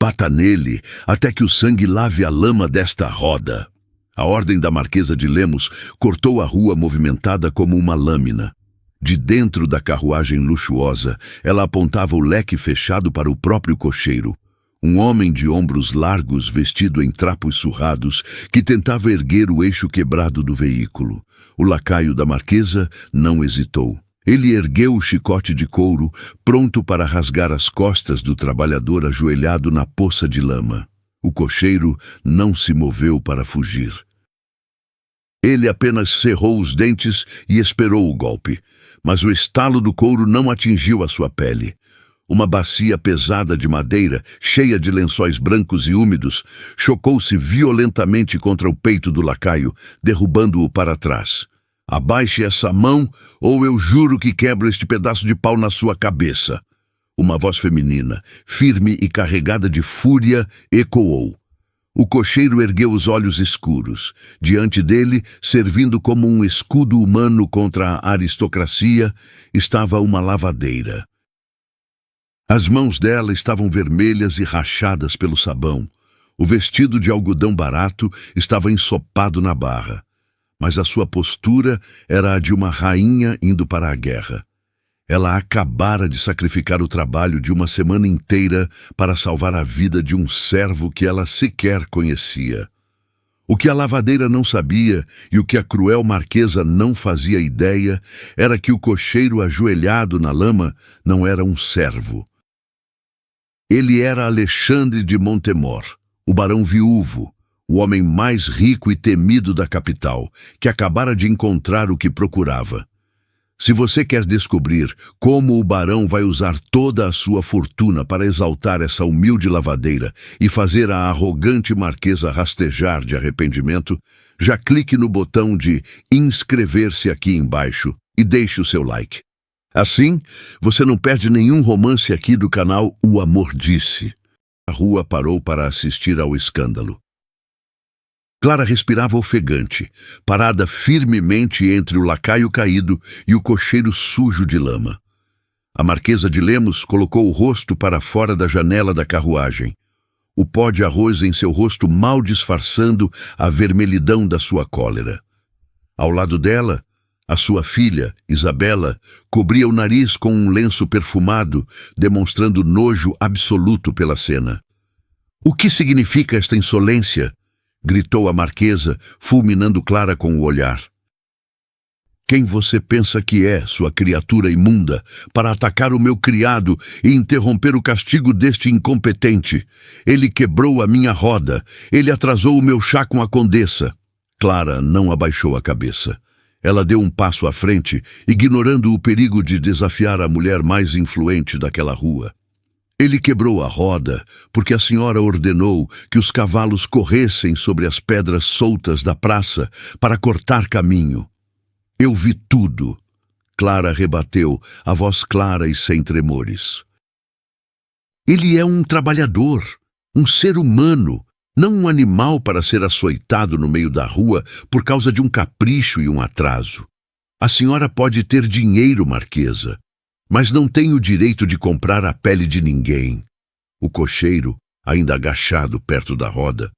Bata nele, até que o sangue lave a lama desta roda. A ordem da Marquesa de Lemos cortou a rua movimentada como uma lâmina. De dentro da carruagem luxuosa, ela apontava o leque fechado para o próprio cocheiro. Um homem de ombros largos, vestido em trapos surrados, que tentava erguer o eixo quebrado do veículo. O lacaio da Marquesa não hesitou. Ele ergueu o chicote de couro, pronto para rasgar as costas do trabalhador ajoelhado na poça de lama. O cocheiro não se moveu para fugir. Ele apenas cerrou os dentes e esperou o golpe, mas o estalo do couro não atingiu a sua pele. Uma bacia pesada de madeira, cheia de lençóis brancos e úmidos, chocou-se violentamente contra o peito do lacaio, derrubando-o para trás. Abaixe essa mão, ou eu juro que quebro este pedaço de pau na sua cabeça. Uma voz feminina, firme e carregada de fúria, ecoou. O cocheiro ergueu os olhos escuros. Diante dele, servindo como um escudo humano contra a aristocracia, estava uma lavadeira. As mãos dela estavam vermelhas e rachadas pelo sabão. O vestido de algodão barato estava ensopado na barra. Mas a sua postura era a de uma rainha indo para a guerra. Ela acabara de sacrificar o trabalho de uma semana inteira para salvar a vida de um servo que ela sequer conhecia. O que a lavadeira não sabia e o que a cruel Marquesa não fazia ideia era que o cocheiro ajoelhado na lama não era um servo. Ele era Alexandre de Montemor, o barão viúvo, o homem mais rico e temido da capital, que acabara de encontrar o que procurava. Se você quer descobrir como o barão vai usar toda a sua fortuna para exaltar essa humilde lavadeira e fazer a arrogante Marquesa rastejar de arrependimento, já clique no botão de inscrever-se aqui embaixo e deixe o seu like. Assim, você não perde nenhum romance aqui do canal O Amor Disse. A rua parou para assistir ao escândalo. Clara respirava ofegante, parada firmemente entre o lacaio caído e o cocheiro sujo de lama. A Marquesa de Lemos colocou o rosto para fora da janela da carruagem, o pó de arroz em seu rosto mal disfarçando a vermelhidão da sua cólera. Ao lado dela, a sua filha, Isabela, cobria o nariz com um lenço perfumado, demonstrando nojo absoluto pela cena. "O que significa esta insolência?" gritou a Marquesa, fulminando Clara com o olhar. "Quem você pensa que é, sua criatura imunda, para atacar o meu criado e interromper o castigo deste incompetente? Ele quebrou a minha roda, ele atrasou o meu chá com a condessa." Clara não abaixou a cabeça. Ela deu um passo à frente, ignorando o perigo de desafiar a mulher mais influente daquela rua. "Ele quebrou a roda porque a senhora ordenou que os cavalos corressem sobre as pedras soltas da praça para cortar caminho." "Eu vi tudo", Clara rebateu, a voz clara e sem tremores. "Ele é um trabalhador, um ser humano, não um animal para ser açoitado no meio da rua por causa de um capricho e um atraso. A senhora pode ter dinheiro, Marquesa, mas não tem o direito de comprar a pele de ninguém." O cocheiro, ainda agachado perto da roda,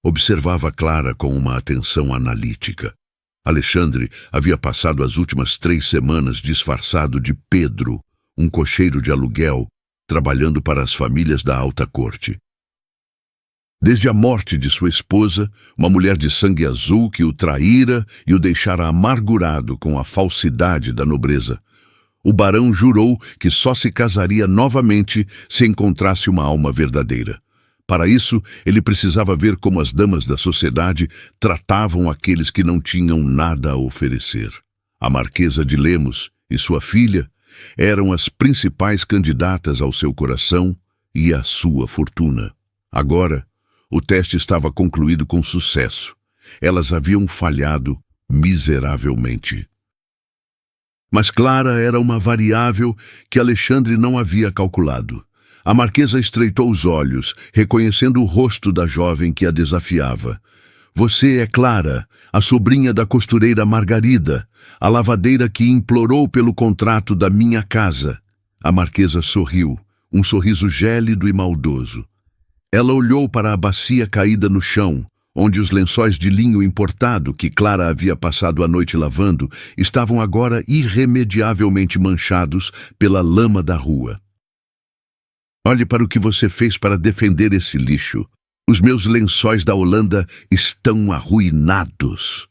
observava Clara com uma atenção analítica. Alexandre havia passado as últimas 3 semanas disfarçado de Pedro, um cocheiro de aluguel, trabalhando para as famílias da alta corte. Desde a morte de sua esposa, uma mulher de sangue azul que o traíra e o deixara amargurado com a falsidade da nobreza, o barão jurou que só se casaria novamente se encontrasse uma alma verdadeira. Para isso, ele precisava ver como as damas da sociedade tratavam aqueles que não tinham nada a oferecer. A Marquesa de Lemos e sua filha eram as principais candidatas ao seu coração e à sua fortuna. Agora, o teste estava concluído com sucesso. Elas haviam falhado miseravelmente. Mas Clara era uma variável que Alexandre não havia calculado. A Marquesa estreitou os olhos, reconhecendo o rosto da jovem que a desafiava. "Você é Clara, a sobrinha da costureira Margarida, a lavadeira que implorou pelo contrato da minha casa." A Marquesa sorriu, um sorriso gélido e maldoso. Ela olhou para a bacia caída no chão, onde os lençóis de linho importado que Clara havia passado a noite lavando estavam agora irremediavelmente manchados pela lama da rua. Olhe para o que você fez para defender esse lixo. Os meus lençóis da Holanda estão arruinados.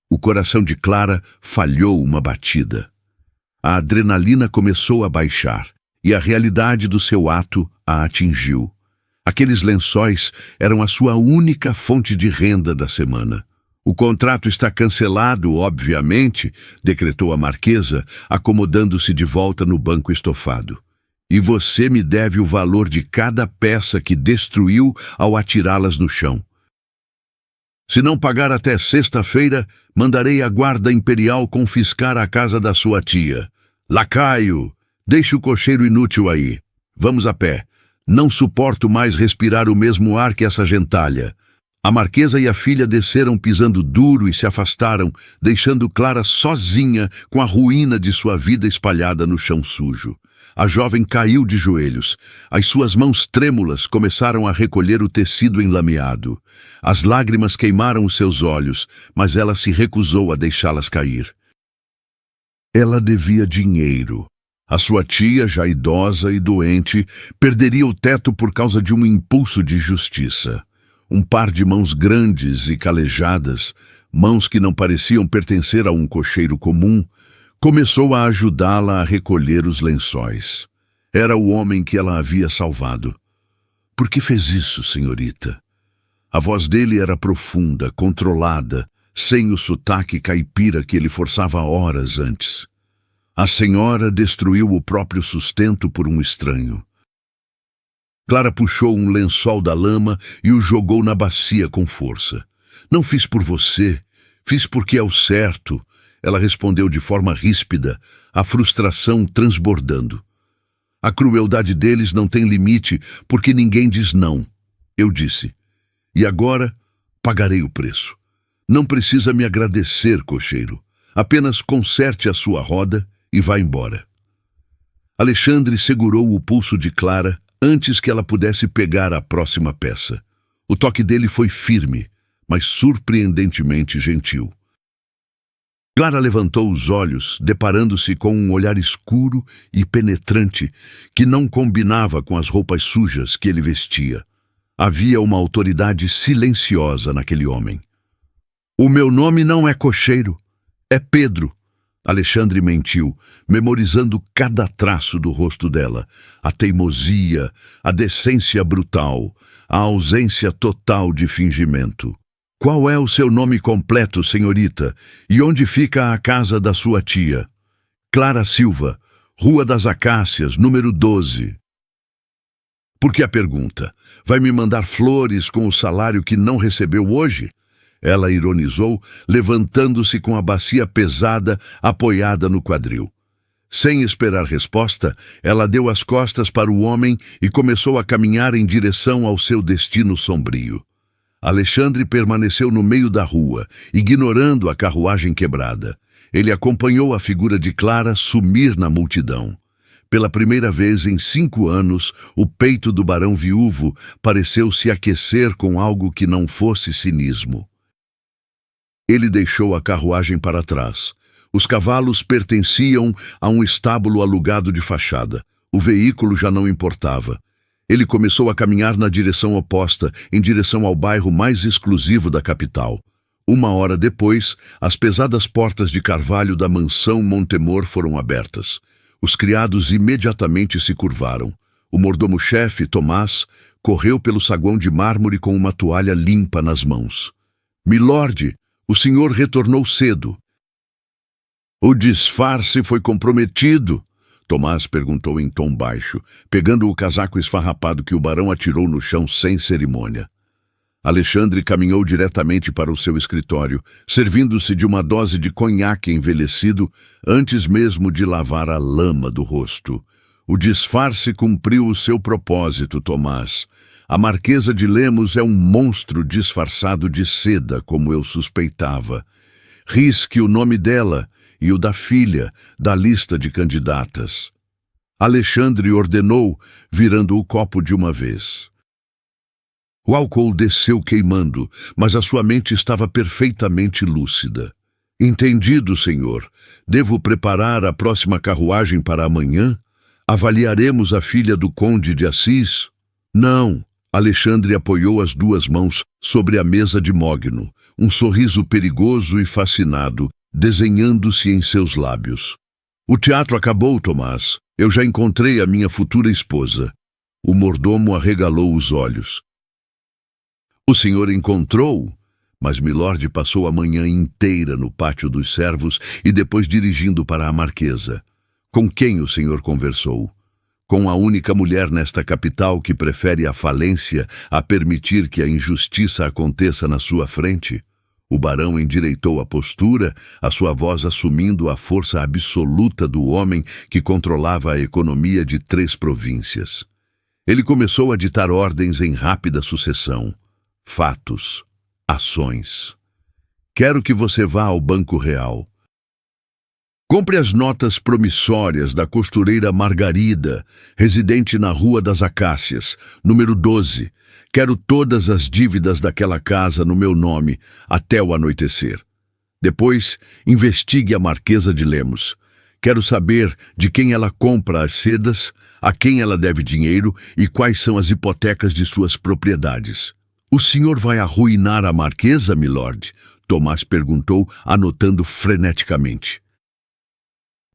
O coração de Clara falhou uma batida. A adrenalina começou a baixar, e a realidade do seu ato a atingiu. Aqueles lençóis eram a sua única fonte de renda da semana. O contrato está cancelado, obviamente, decretou a marquesa, acomodando-se de volta no banco estofado. E você me deve o valor de cada peça que destruiu ao atirá-las no chão. Se não pagar até sexta-feira, mandarei a guarda imperial confiscar a casa da sua tia. Lacaio, deixe o cocheiro inútil aí. Vamos a pé. Não suporto mais respirar o mesmo ar que essa gentalha. A marquesa e a filha desceram pisando duro e se afastaram, deixando Clara sozinha com a ruína de sua vida espalhada no chão sujo. A jovem caiu de joelhos. As suas mãos trêmulas começaram a recolher o tecido enlameado. As lágrimas queimaram os seus olhos, mas ela se recusou a deixá-las cair. Ela devia dinheiro. A sua tia, já idosa e doente, perderia o teto por causa de um impulso de justiça. Um par de mãos grandes e calejadas, mãos que não pareciam pertencer a um cocheiro comum, começou a ajudá-la a recolher os lençóis. Era o homem que ela havia salvado. Por que fez isso, senhorita? A voz dele era profunda, controlada, sem o sotaque caipira que ele forçava horas antes. A senhora destruiu o próprio sustento por um estranho. Clara puxou um lençol da lama e o jogou na bacia com força. Não fiz por você, fiz porque é o certo, ela respondeu de forma ríspida, a frustração transbordando. A crueldade deles não tem limite, porque ninguém diz não. Eu disse. E agora pagarei o preço. Não precisa me agradecer, cocheiro. Apenas conserte a sua roda e vá embora. Alexandre segurou o pulso de Clara antes que ela pudesse pegar a próxima peça. O toque dele foi firme, mas surpreendentemente gentil. Clara levantou os olhos, deparando-se com um olhar escuro e penetrante que não combinava com as roupas sujas que ele vestia. Havia uma autoridade silenciosa naquele homem. O meu nome não é cocheiro, é Pedro. Alexandre mentiu, memorizando cada traço do rosto dela. A teimosia, a decência brutal, a ausência total de fingimento. Qual é o seu nome completo, senhorita? E onde fica a casa da sua tia? Clara Silva, Rua das Acácias, número 12. Por que a pergunta? Vai me mandar flores com o salário que não recebeu hoje? Ela ironizou, levantando-se com a bacia pesada apoiada no quadril. Sem esperar resposta, ela deu as costas para o homem e começou a caminhar em direção ao seu destino sombrio. Alexandre permaneceu no meio da rua, ignorando a carruagem quebrada. Ele acompanhou a figura de Clara sumir na multidão. Pela primeira vez em 5 anos, o peito do barão viúvo pareceu se aquecer com algo que não fosse cinismo. Ele deixou a carruagem para trás. Os cavalos pertenciam a um estábulo alugado de fachada. O veículo já não importava. Ele começou a caminhar na direção oposta, em direção ao bairro mais exclusivo da capital. 1 hora depois, as pesadas portas de carvalho da mansão Montemor foram abertas. Os criados imediatamente se curvaram. O mordomo-chefe, Tomás, correu pelo saguão de mármore com uma toalha limpa nas mãos. Milord, o senhor retornou cedo. O disfarce foi comprometido? Tomás perguntou em tom baixo, pegando o casaco esfarrapado que o barão atirou no chão sem cerimônia. Alexandre caminhou diretamente para o seu escritório, servindo-se de uma dose de conhaque envelhecido antes mesmo de lavar a lama do rosto. O disfarce cumpriu o seu propósito, Tomás. A Marquesa de Lemos é um monstro disfarçado de seda, como eu suspeitava. Risque o nome dela e o da filha da lista de candidatas. Alexandre ordenou, virando o copo de uma vez. O álcool desceu queimando, mas a sua mente estava perfeitamente lúcida. Entendido, senhor. Devo preparar a próxima carruagem para amanhã? Avaliaremos a filha do conde de Assis? Não. Alexandre apoiou as duas mãos sobre a mesa de mogno, um sorriso perigoso e fascinado, desenhando-se em seus lábios. O teatro acabou, Tomás. Eu já encontrei a minha futura esposa. O mordomo arregalou os olhos. O senhor encontrou? Mas Milord passou a manhã inteira no pátio dos servos e depois dirigindo para a marquesa. Com quem o senhor conversou? Com a única mulher nesta capital que prefere a falência a permitir que a injustiça aconteça na sua frente? O barão endireitou a postura, a sua voz assumindo a força absoluta do homem que controlava a economia de 3 províncias. Ele começou a ditar ordens em rápida sucessão. Fatos, ações. Quero que você vá ao Banco Real. Compre as notas promissórias da costureira Margarida, residente na Rua das Acácias, número 12. Quero todas as dívidas daquela casa no meu nome, até o anoitecer. Depois, investigue a Marquesa de Lemos. Quero saber de quem ela compra as sedas, a quem ela deve dinheiro e quais são as hipotecas de suas propriedades. O senhor vai arruinar a Marquesa, milord? Tomás perguntou, anotando freneticamente.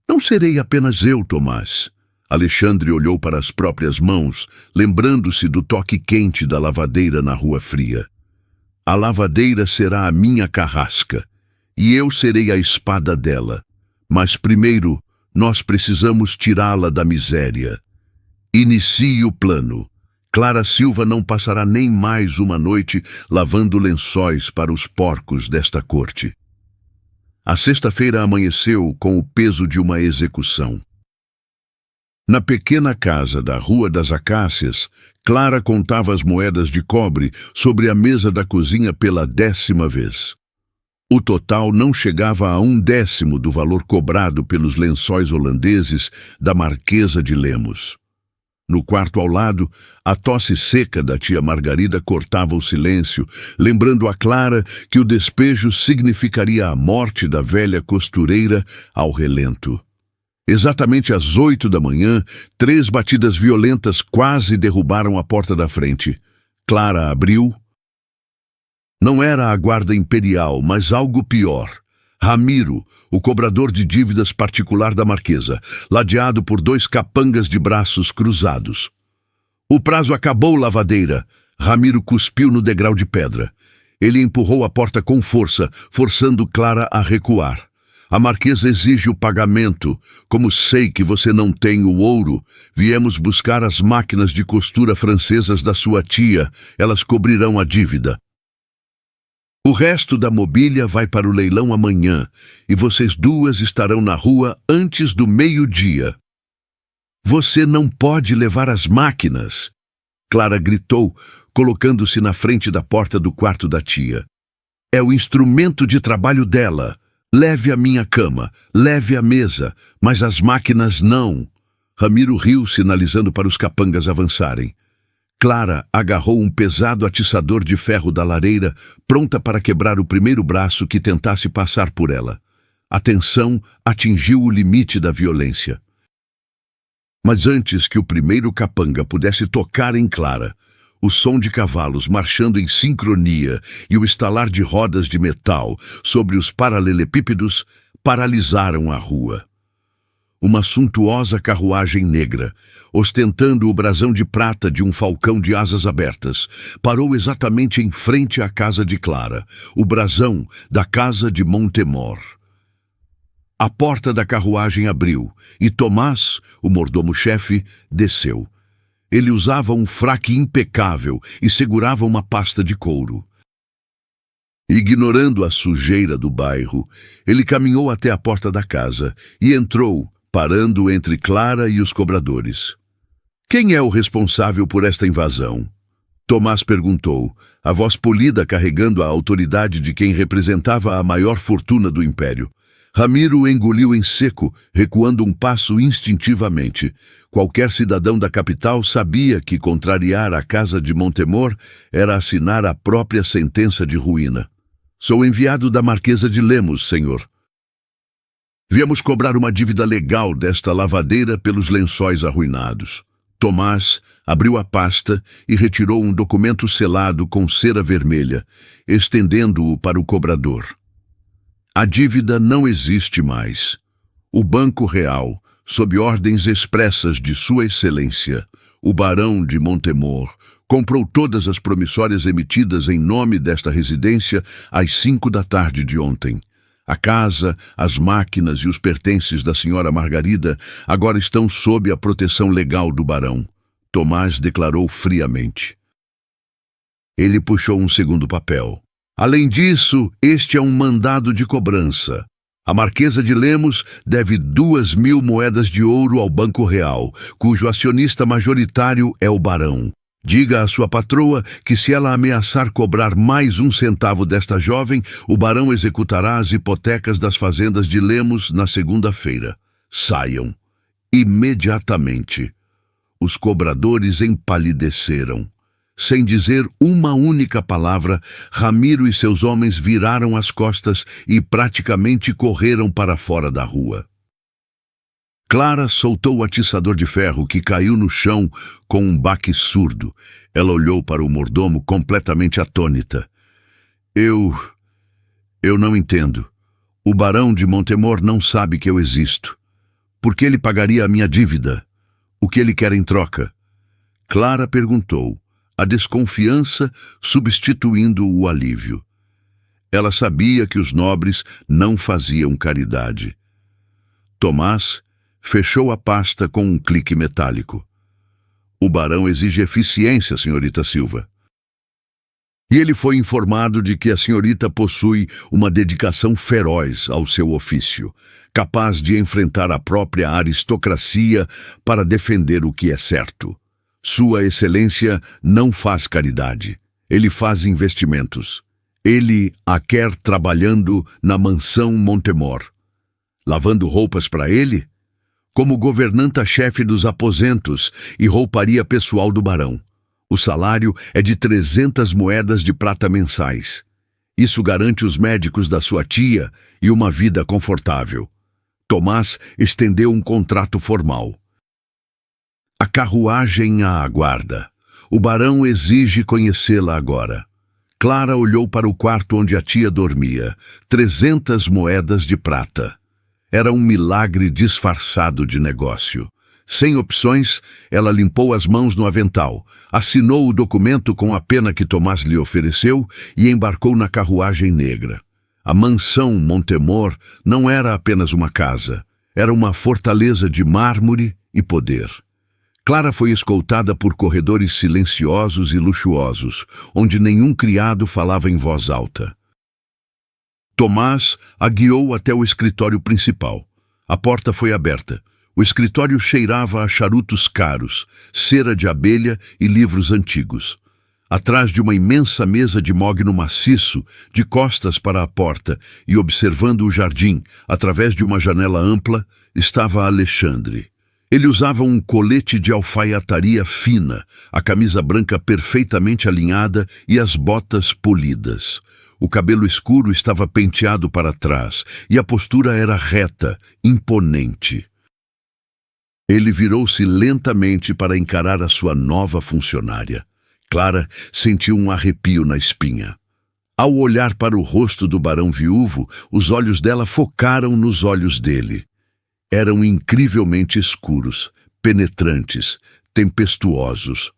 Não serei apenas eu, Tomás. Alexandre olhou para as próprias mãos, lembrando-se do toque quente da lavadeira na Rua Fria. A lavadeira será a minha carrasca, e eu serei a espada dela. Mas primeiro, nós precisamos tirá-la da miséria. Inicie o plano. Clara Silva não passará nem mais uma noite lavando lençóis para os porcos desta corte. A sexta-feira amanheceu com o peso de uma execução. Na pequena casa da Rua das Acácias, Clara contava as moedas de cobre sobre a mesa da cozinha pela 10ª vez. O total não chegava a 1/10 do valor cobrado pelos lençóis holandeses da Marquesa de Lemos. No quarto ao lado, a tosse seca da tia Margarida cortava o silêncio, lembrando a Clara que o despejo significaria a morte da velha costureira ao relento. Exatamente às 8 da manhã, 3 batidas violentas quase derrubaram a porta da frente. Clara abriu. Não era a guarda imperial, mas algo pior. Ramiro, o cobrador de dívidas particular da Marquesa, ladeado por 2 capangas de braços cruzados. O prazo acabou, lavadeira. Ramiro cuspiu no degrau de pedra. Ele empurrou a porta com força, forçando Clara a recuar. A Marquesa exige o pagamento. Como sei que você não tem o ouro, viemos buscar as máquinas de costura francesas da sua tia. Elas cobrirão a dívida. O resto da mobília vai para o leilão amanhã, e vocês duas estarão na rua antes do meio-dia. Você não pode levar as máquinas, Clara gritou, colocando-se na frente da porta do quarto da tia. É o instrumento de trabalho dela. Leve a minha cama, leve a mesa, mas as máquinas não. Ramiro riu, sinalizando para os capangas avançarem. Clara agarrou um pesado atiçador de ferro da lareira, pronta para quebrar o primeiro braço que tentasse passar por ela. A tensão atingiu o limite da violência. Mas antes que o primeiro capanga pudesse tocar em Clara, o som de cavalos marchando em sincronia e o estalar de rodas de metal sobre os paralelepípedos paralisaram a rua. Uma suntuosa carruagem negra, ostentando o brasão de prata de um falcão de asas abertas, parou exatamente em frente à casa de Clara, o brasão da casa de Montemor. A porta da carruagem abriu e Tomás, o mordomo-chefe, desceu. Ele usava um fraque impecável e segurava uma pasta de couro. Ignorando a sujeira do bairro, ele caminhou até a porta da casa e entrou, parando entre Clara e os cobradores. Quem é o responsável por esta invasão? Tomás perguntou, a voz polida carregando a autoridade de quem representava a maior fortuna do império. Ramiro engoliu em seco, recuando um passo instintivamente. Qualquer cidadão da capital sabia que contrariar a casa de Montemor era assinar a própria sentença de ruína. Sou enviado da Marquesa de Lemos, senhor. Viemos cobrar uma dívida legal desta lavadeira pelos lençóis arruinados. Tomás abriu a pasta e retirou um documento selado com cera vermelha, estendendo-o para o cobrador. A dívida não existe mais. O Banco Real, sob ordens expressas de Sua Excelência, o Barão de Montemor, comprou todas as promissórias emitidas em nome desta residência às 5 da tarde de ontem. A casa, as máquinas e os pertences da senhora Margarida agora estão sob a proteção legal do barão, Tomás declarou friamente. Ele puxou um segundo papel. Além disso, este é um mandado de cobrança. A Marquesa de Lemos deve 2.000 moedas de ouro ao Banco Real, cujo acionista majoritário é o barão. Diga à sua patroa que se ela ameaçar cobrar mais 1 centavo desta jovem, o barão executará as hipotecas das fazendas de Lemos na segunda-feira. Saiam. Imediatamente. Os cobradores empalideceram. Sem dizer uma única palavra, Ramiro e seus homens viraram as costas e praticamente correram para fora da rua. Clara soltou o atiçador de ferro, que caiu no chão com um baque surdo. Ela olhou para o mordomo completamente atônita. Eu não entendo. O barão de Montemor não sabe que eu existo. Por que ele pagaria a minha dívida? O que ele quer em troca? Clara perguntou, a desconfiança substituindo o alívio. Ela sabia que os nobres não faziam caridade. Tomás fechou a pasta com um clique metálico. O barão exige eficiência, senhorita Silva. E ele foi informado de que a senhorita possui uma dedicação feroz ao seu ofício, capaz de enfrentar a própria aristocracia para defender o que é certo. Sua Excelência não faz caridade. Ele faz investimentos. Ele a quer trabalhando na mansão Montemor. Lavando roupas para ele? Como governanta-chefe dos aposentos e rouparia pessoal do barão. O salário é de 300 moedas de prata mensais. Isso garante os médicos da sua tia e uma vida confortável. Tomás estendeu um contrato formal. A carruagem a aguarda. O barão exige conhecê-la agora. Clara olhou para o quarto onde a tia dormia. 300 moedas de prata. Era um milagre disfarçado de negócio. Sem opções, ela limpou as mãos no avental, assinou o documento com a pena que Tomás lhe ofereceu e embarcou na carruagem negra. A mansão Montemor não era apenas uma casa, era uma fortaleza de mármore e poder. Clara foi escoltada por corredores silenciosos e luxuosos, onde nenhum criado falava em voz alta. Tomás a guiou até o escritório principal. A porta foi aberta. O escritório cheirava a charutos caros, cera de abelha e livros antigos. Atrás de uma imensa mesa de mogno maciço, de costas para a porta e observando o jardim, através de uma janela ampla, estava Alexandre. Ele usava um colete de alfaiataria fina, a camisa branca perfeitamente alinhada e as botas polidas. O cabelo escuro estava penteado para trás e a postura era reta, imponente. Ele virou-se lentamente para encarar a sua nova funcionária. Clara sentiu um arrepio na espinha. Ao olhar para o rosto do barão viúvo, os olhos dela focaram nos olhos dele. Eram incrivelmente escuros, penetrantes, tempestuosos.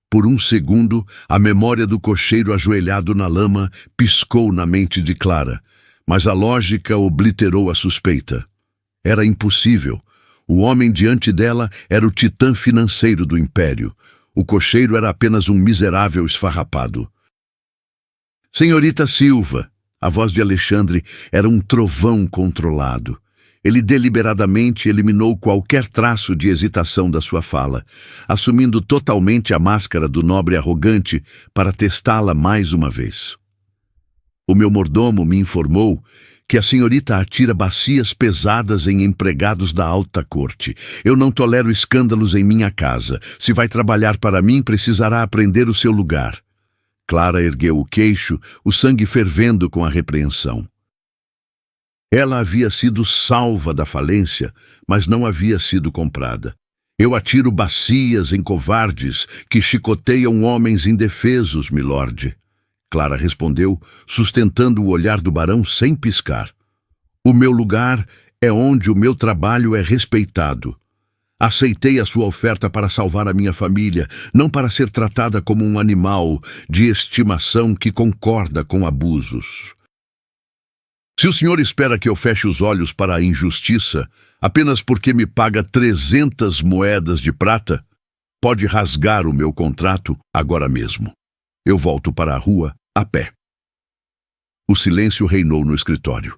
Por um segundo, a memória do cocheiro ajoelhado na lama piscou na mente de Clara, mas a lógica obliterou a suspeita. Era impossível. O homem diante dela era o titã financeiro do império. O cocheiro era apenas um miserável esfarrapado. Senhorita Silva, a voz de Alexandre era um trovão controlado. Ele deliberadamente eliminou qualquer traço de hesitação da sua fala, assumindo totalmente a máscara do nobre arrogante para testá-la mais uma vez. O meu mordomo me informou que a senhorita atira bacias pesadas em empregados da alta corte. Eu não tolero escândalos em minha casa. Se vai trabalhar para mim, precisará aprender o seu lugar. Clara ergueu o queixo, o sangue fervendo com a repreensão. Ela havia sido salva da falência, mas não havia sido comprada. Eu atiro bacias em covardes que chicoteiam homens indefesos, milord. Clara respondeu, sustentando o olhar do barão sem piscar. O meu lugar é onde o meu trabalho é respeitado. Aceitei a sua oferta para salvar a minha família, não para ser tratada como um animal de estimação que concorda com abusos. Se o senhor espera que eu feche os olhos para a injustiça, apenas porque me paga 300 moedas de prata, pode rasgar o meu contrato agora mesmo. Eu volto para a rua a pé. O silêncio reinou no escritório.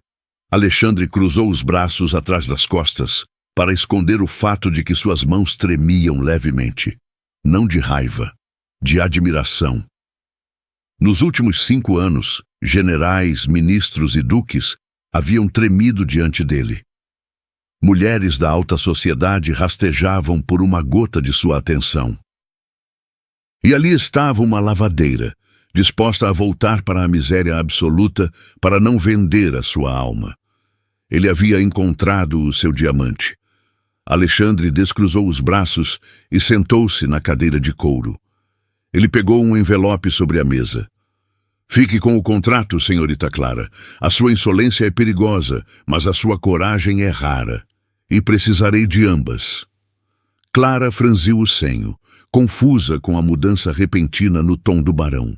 Alexandre cruzou os braços atrás das costas para esconder o fato de que suas mãos tremiam levemente. Não de raiva, de admiração. Nos últimos 5 anos, generais, ministros e duques haviam tremido diante dele. Mulheres da alta sociedade rastejavam por uma gota de sua atenção. E ali estava uma lavadeira, disposta a voltar para a miséria absoluta para não vender a sua alma. Ele havia encontrado o seu diamante. Alexandre descruzou os braços e sentou-se na cadeira de couro. Ele pegou um envelope sobre a mesa. Fique com o contrato, senhorita Clara. A sua insolência é perigosa, mas a sua coragem é rara. E precisarei de ambas. Clara franziu o senho, confusa com a mudança repentina no tom do barão.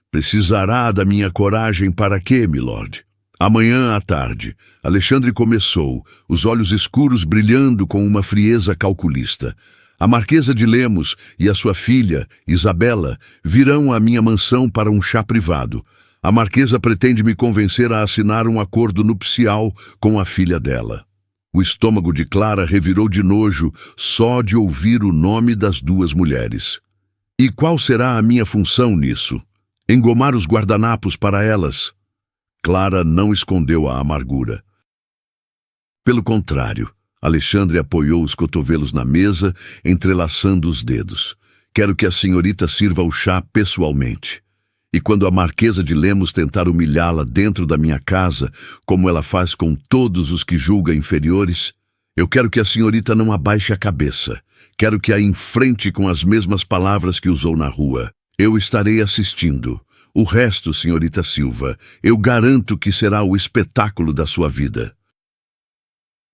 Precisará da minha coragem para quê, milord? Amanhã à tarde, Alexandre começou, os olhos escuros brilhando com uma frieza calculista. A Marquesa de Lemos e a sua filha, Isabela, virão à minha mansão para um chá privado. A Marquesa pretende me convencer a assinar um acordo nupcial com a filha dela. O estômago de Clara revirou de nojo só de ouvir o nome das 2 mulheres. E qual será a minha função nisso? Engomar os guardanapos para elas? Clara não escondeu a amargura. Pelo contrário, Alexandre apoiou os cotovelos na mesa, entrelaçando os dedos. Quero que a senhorita sirva o chá pessoalmente. E quando a Marquesa de Lemos tentar humilhá-la dentro da minha casa, como ela faz com todos os que julga inferiores, eu quero que a senhorita não abaixe a cabeça. Quero que a enfrente com as mesmas palavras que usou na rua. Eu estarei assistindo. O resto, senhorita Silva, eu garanto que será o espetáculo da sua vida.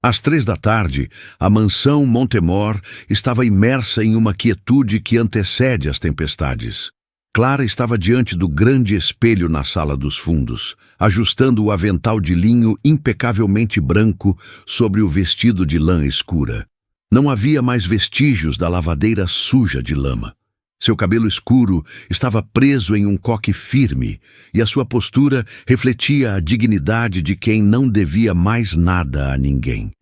Às 3 da tarde, a mansão Montemor estava imersa em uma quietude que antecede as tempestades. Clara estava diante do grande espelho na sala dos fundos, ajustando o avental de linho impecavelmente branco sobre o vestido de lã escura. Não havia mais vestígios da lavadeira suja de lama. Seu cabelo escuro estava preso em um coque firme, e a sua postura refletia a dignidade de quem não devia mais nada a ninguém.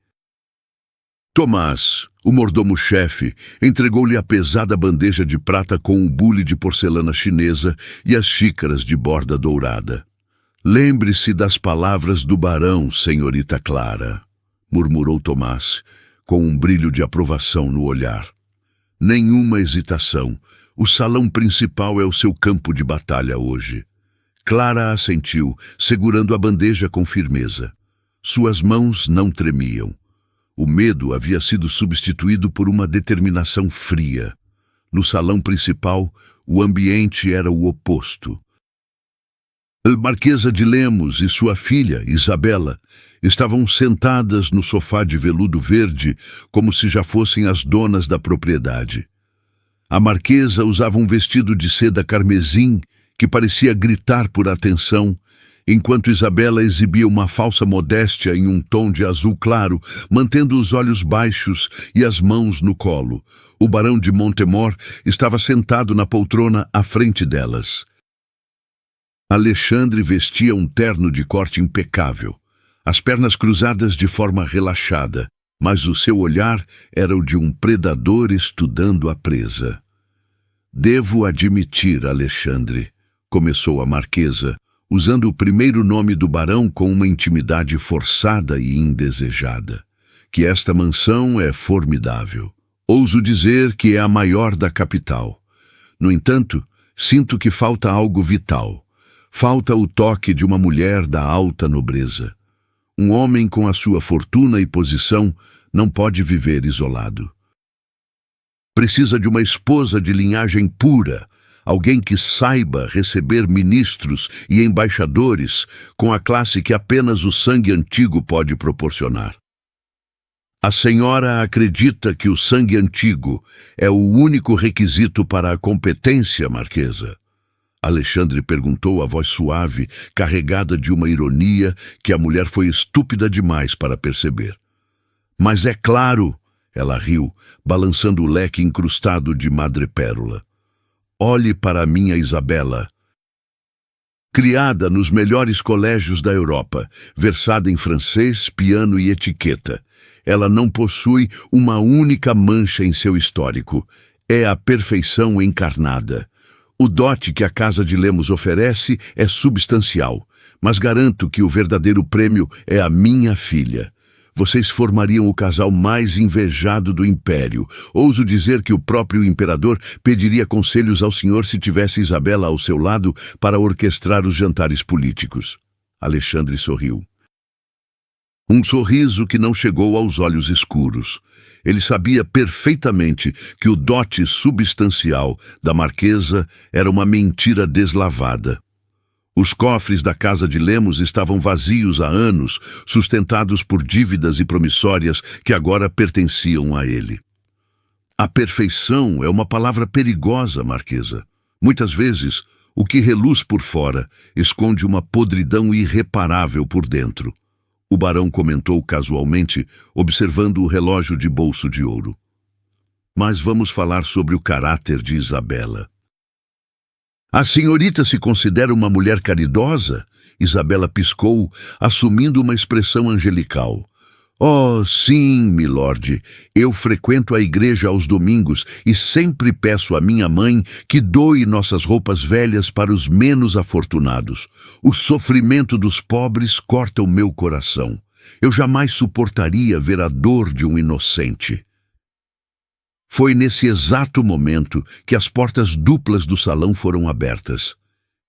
Tomás, o mordomo-chefe, entregou-lhe a pesada bandeja de prata com um bule de porcelana chinesa e as xícaras de borda dourada. Lembre-se das palavras do barão, senhorita Clara, murmurou Tomás, com um brilho de aprovação no olhar. Nenhuma hesitação. O salão principal é o seu campo de batalha hoje. Clara assentiu, segurando a bandeja com firmeza. Suas mãos não tremiam. O medo havia sido substituído por uma determinação fria. No salão principal, o ambiente era o oposto. A Marquesa de Lemos e sua filha, Isabela, estavam sentadas no sofá de veludo verde como se já fossem as donas da propriedade. A Marquesa usava um vestido de seda carmesim que parecia gritar por atenção, enquanto Isabela exibia uma falsa modéstia em um tom de azul claro, mantendo os olhos baixos e as mãos no colo. O barão de Montemor estava sentado na poltrona à frente delas. Alexandre vestia um terno de corte impecável, as pernas cruzadas de forma relaxada, mas o seu olhar era o de um predador estudando a presa. Devo admitir, Alexandre, começou a Marquesa, usando o primeiro nome do barão com uma intimidade forçada e indesejada. Que esta mansão é formidável. Ouso dizer que é a maior da capital. No entanto, sinto que falta algo vital. Falta o toque de uma mulher da alta nobreza. Um homem com a sua fortuna e posição não pode viver isolado. Precisa de uma esposa de linhagem pura, alguém que saiba receber ministros e embaixadores com a classe que apenas o sangue antigo pode proporcionar. A senhora acredita que o sangue antigo é o único requisito para a competência, Marquesa? Alexandre perguntou a voz suave, carregada de uma ironia que a mulher foi estúpida demais para perceber. Mas é claro, ela riu, balançando o leque incrustado de madrepérola. Olhe para minha Isabela. Criada nos melhores colégios da Europa, versada em francês, piano e etiqueta, ela não possui uma única mancha em seu histórico. É a perfeição encarnada. O dote que a Casa de Lemos oferece é substancial, mas garanto que o verdadeiro prêmio é a minha filha. Vocês formariam o casal mais invejado do império. Ouso dizer que o próprio imperador pediria conselhos ao senhor se tivesse Isabela ao seu lado para orquestrar os jantares políticos. Alexandre sorriu. Um sorriso que não chegou aos olhos escuros. Ele sabia perfeitamente que o dote substancial da marquesa era uma mentira deslavada. Os cofres da Casa de Lemos estavam vazios há anos, sustentados por dívidas e promissórias que agora pertenciam a ele. A perfeição é uma palavra perigosa, Marquesa. Muitas vezes, o que reluz por fora esconde uma podridão irreparável por dentro. O barão comentou casualmente, observando o relógio de bolso de ouro. Mas vamos falar sobre o caráter de Isabela. A senhorita se considera uma mulher caridosa? Isabela piscou, assumindo uma expressão angelical. Oh, sim, milord. Eu frequento a igreja aos domingos e sempre peço à minha mãe que doe nossas roupas velhas para os menos afortunados. O sofrimento dos pobres corta o meu coração. Eu jamais suportaria ver a dor de um inocente. Foi nesse exato momento que as portas duplas do salão foram abertas.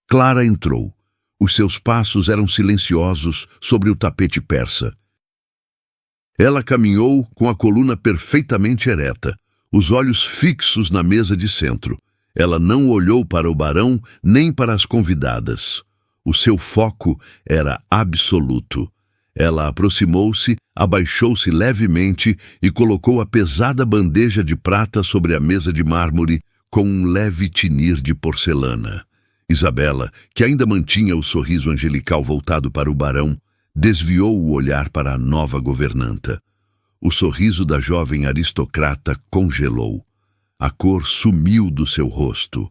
Clara entrou. Os seus passos eram silenciosos sobre o tapete persa. Ela caminhou com a coluna perfeitamente ereta, os olhos fixos na mesa de centro. Ela não olhou para o barão nem para as convidadas. O seu foco era absoluto. Ela aproximou-se, abaixou-se levemente e colocou a pesada bandeja de prata sobre a mesa de mármore com um leve tinir de porcelana. Isabela, que ainda mantinha o sorriso angelical voltado para o barão, desviou o olhar para a nova governanta. O sorriso da jovem aristocrata congelou. A cor sumiu do seu rosto.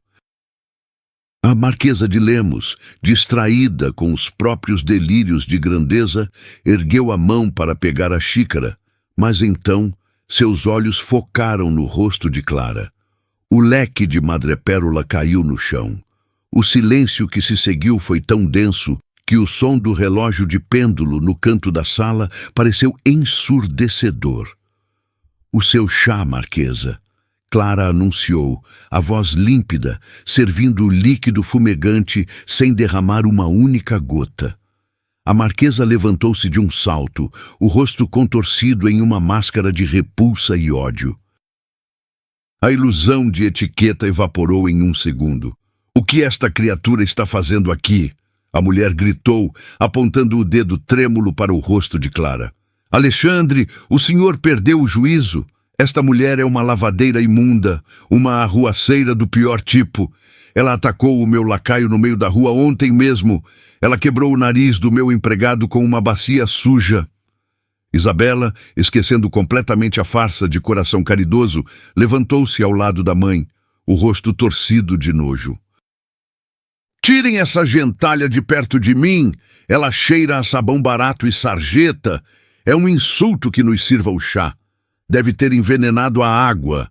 A Marquesa de Lemos, distraída com os próprios delírios de grandeza, ergueu a mão para pegar a xícara, mas então seus olhos focaram no rosto de Clara. O leque de madrepérola caiu no chão. O silêncio que se seguiu foi tão denso que o som do relógio de pêndulo no canto da sala pareceu ensurdecedor. O seu chá, Marquesa. Clara anunciou, a voz límpida, servindo o líquido fumegante sem derramar uma única gota. A marquesa levantou-se de um salto, o rosto contorcido em uma máscara de repulsa e ódio. A ilusão de etiqueta evaporou em um segundo. O que esta criatura está fazendo aqui? A mulher gritou, apontando o dedo trêmulo para o rosto de Clara. Alexandre, o senhor perdeu o juízo. Esta mulher é uma lavadeira imunda, uma arruaceira do pior tipo. Ela atacou o meu lacaio no meio da rua ontem mesmo. Ela quebrou o nariz do meu empregado com uma bacia suja. Isabela, esquecendo completamente a farsa de coração caridoso, levantou-se ao lado da mãe, o rosto torcido de nojo. Tirem essa gentalha de perto de mim. Ela cheira a sabão barato e sarjeta. É um insulto que nos sirva o chá. Deve ter envenenado a água.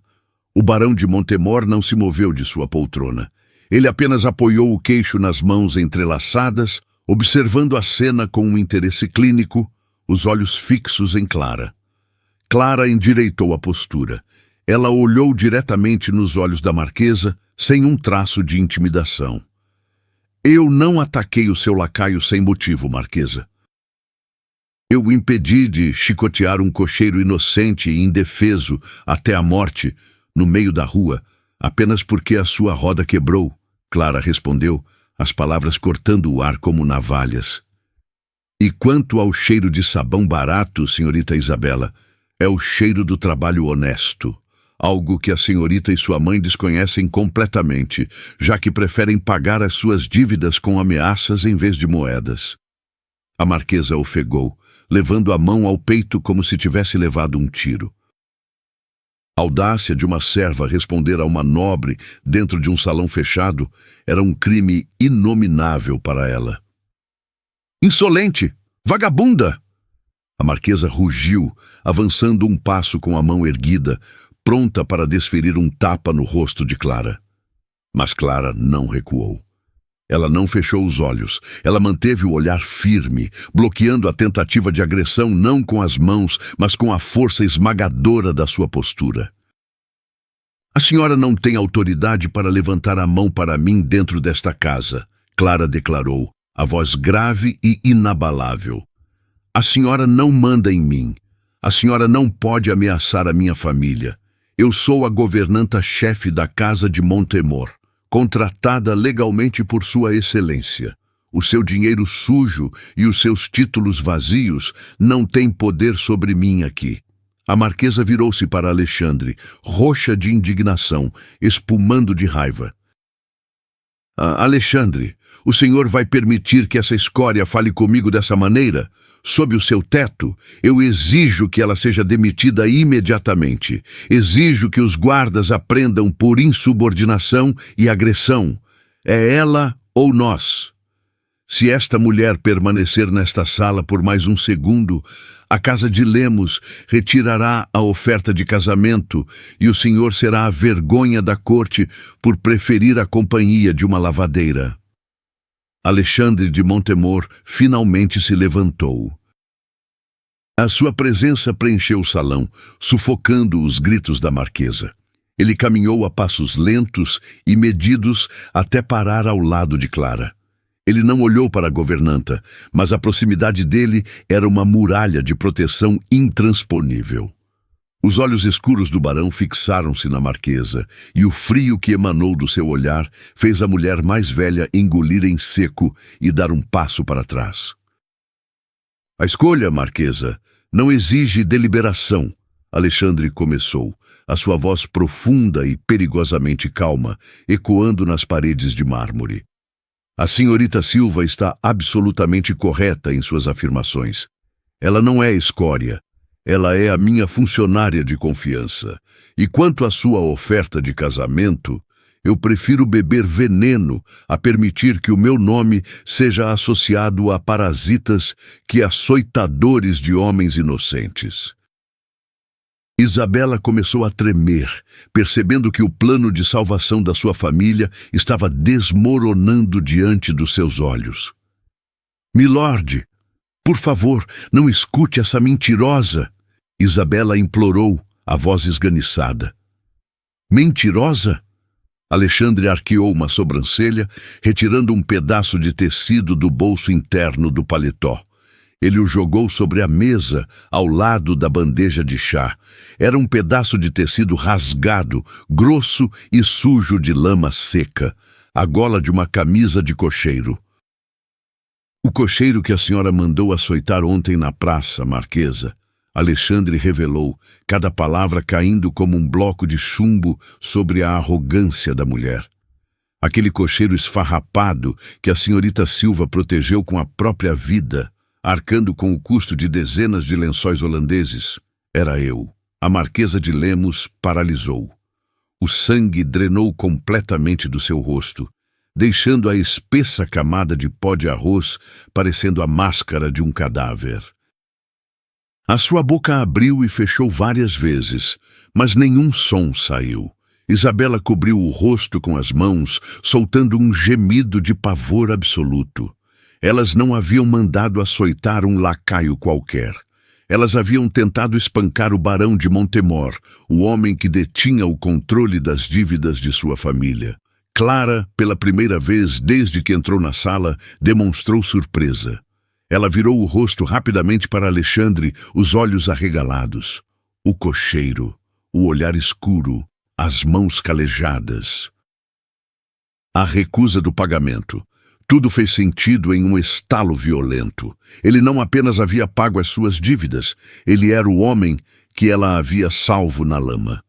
O barão de Montemor não se moveu de sua poltrona. Ele apenas apoiou o queixo nas mãos entrelaçadas, observando a cena com um interesse clínico, os olhos fixos em Clara. Clara endireitou a postura. Ela olhou diretamente nos olhos da marquesa, sem um traço de intimidação. Eu não ataquei o seu lacaio sem motivo, marquesa. Eu o impedi de chicotear um cocheiro inocente e indefeso até a morte, no meio da rua, apenas porque a sua roda quebrou, Clara respondeu, as palavras cortando o ar como navalhas. E quanto ao cheiro de sabão barato, senhorita Isabela, é o cheiro do trabalho honesto, algo que a senhorita e sua mãe desconhecem completamente, já que preferem pagar as suas dívidas com ameaças em vez de moedas. A marquesa ofegou, levando a mão ao peito como se tivesse levado um tiro. A audácia de uma serva responder a uma nobre dentro de um salão fechado era um crime inominável para ela. Insolente! Vagabunda! A marquesa rugiu, avançando um passo com a mão erguida, pronta para desferir um tapa no rosto de Clara. Mas Clara não recuou. Ela não fechou os olhos. Ela manteve o olhar firme, bloqueando a tentativa de agressão não com as mãos, mas com a força esmagadora da sua postura. A senhora não tem autoridade para levantar a mão para mim dentro desta casa, Clara declarou, a voz grave e inabalável. A senhora não manda em mim. A senhora não pode ameaçar a minha família. Eu sou a governanta-chefe da Casa de Montemor, contratada legalmente por Sua Excelência. O seu dinheiro sujo e os seus títulos vazios não têm poder sobre mim aqui. A marquesa virou-se para Alexandre, roxa de indignação, espumando de raiva. Alexandre, o senhor vai permitir que essa escória fale comigo dessa maneira? Sob o seu teto, eu exijo que ela seja demitida imediatamente. Exijo que os guardas aprendam por insubordinação e agressão. É ela ou nós. Se esta mulher permanecer nesta sala por mais um segundo, a casa de Lemos retirará a oferta de casamento e o senhor será a vergonha da corte por preferir a companhia de uma lavadeira. Alexandre de Montemor finalmente se levantou. A sua presença preencheu o salão, sufocando os gritos da marquesa. Ele caminhou a passos lentos e medidos até parar ao lado de Clara. Ele não olhou para a governanta, mas a proximidade dele era uma muralha de proteção intransponível. Os olhos escuros do barão fixaram-se na marquesa, e o frio que emanou do seu olhar fez a mulher mais velha engolir em seco e dar um passo para trás. A escolha, marquesa, não exige deliberação, Alexandre começou, a sua voz profunda e perigosamente calma, ecoando nas paredes de mármore. A senhorita Silva está absolutamente correta em suas afirmações. Ela não é escória. Ela é a minha funcionária de confiança. E quanto à sua oferta de casamento, eu prefiro beber veneno a permitir que o meu nome seja associado a parasitas que açoitadores de homens inocentes. Isabela começou a tremer, percebendo que o plano de salvação da sua família estava desmoronando diante dos seus olhos. Milord, por favor, não escute essa mentirosa, Isabela implorou, a voz esganiçada. Mentirosa? Alexandre arqueou uma sobrancelha, retirando um pedaço de tecido do bolso interno do paletó. Ele o jogou sobre a mesa, ao lado da bandeja de chá. Era um pedaço de tecido rasgado, grosso e sujo de lama seca, a gola de uma camisa de cocheiro. O cocheiro que a senhora mandou açoitar ontem na praça, marquesa, Alexandre revelou, cada palavra caindo como um bloco de chumbo sobre a arrogância da mulher. Aquele cocheiro esfarrapado que a senhorita Silva protegeu com a própria vida, arcando com o custo de dezenas de lençóis holandeses, era eu. A marquesa de Lemos paralisou. O sangue drenou completamente do seu rosto, deixando a espessa camada de pó de arroz parecendo a máscara de um cadáver. A sua boca abriu e fechou várias vezes, mas nenhum som saiu. Isabela cobriu o rosto com as mãos, soltando um gemido de pavor absoluto. Elas não haviam mandado açoitar um lacaio qualquer. Elas haviam tentado espancar o barão de Montemor, o homem que detinha o controle das dívidas de sua família. Clara, pela primeira vez desde que entrou na sala, demonstrou surpresa. Ela virou o rosto rapidamente para Alexandre, os olhos arregalados. O cocheiro, o olhar escuro, as mãos calejadas. A recusa do pagamento. Tudo fez sentido em um estalo violento. Ele não apenas havia pago as suas dívidas, ele era o homem que ela havia salvo na lama.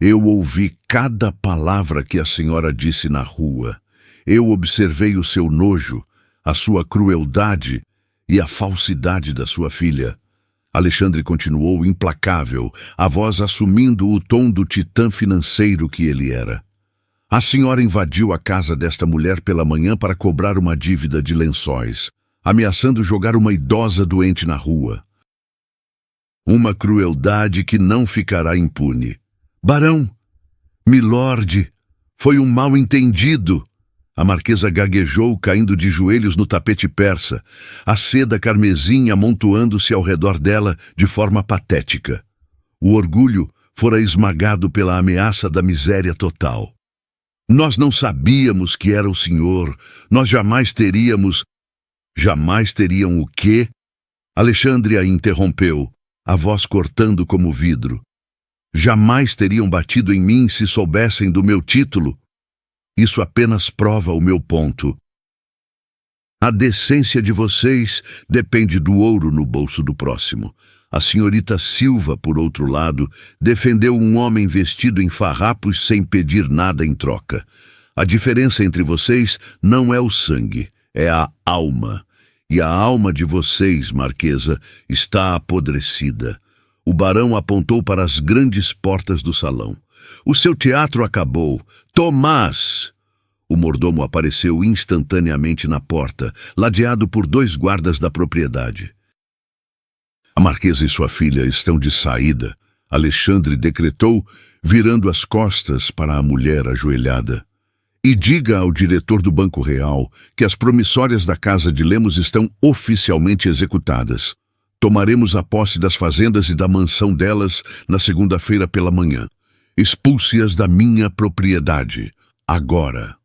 Eu ouvi cada palavra que a senhora disse na rua. Eu observei o seu nojo, a sua crueldade e a falsidade da sua filha. Alexandre continuou implacável, a voz assumindo o tom do titã financeiro que ele era. A senhora invadiu a casa desta mulher pela manhã para cobrar uma dívida de lençóis, ameaçando jogar uma idosa doente na rua. Uma crueldade que não ficará impune. Barão, milord, foi um mal-entendido. A marquesa gaguejou, caindo de joelhos no tapete persa, a seda carmesim amontoando-se ao redor dela de forma patética. O orgulho fora esmagado pela ameaça da miséria total. Nós não sabíamos que era o senhor, nós jamais teríamos... Jamais teriam o quê? Alexandre a interrompeu, a voz cortando como vidro. Jamais teriam batido em mim se soubessem do meu título. Isso apenas prova o meu ponto. A decência de vocês depende do ouro no bolso do próximo. A senhorita Silva, por outro lado, defendeu um homem vestido em farrapos sem pedir nada em troca. A diferença entre vocês não é o sangue, é a alma. E a alma de vocês, Marquesa, está apodrecida. O barão apontou para as grandes portas do salão. O seu teatro acabou. Tomás! O mordomo apareceu instantaneamente na porta, ladeado por 2 guardas da propriedade. A marquesa e sua filha estão de saída, Alexandre decretou, virando as costas para a mulher ajoelhada. E diga ao diretor do Banco Real que as promissórias da Casa de Lemos estão oficialmente executadas. Tomaremos a posse das fazendas e da mansão delas na segunda-feira pela manhã. Expulse-as da minha propriedade, agora.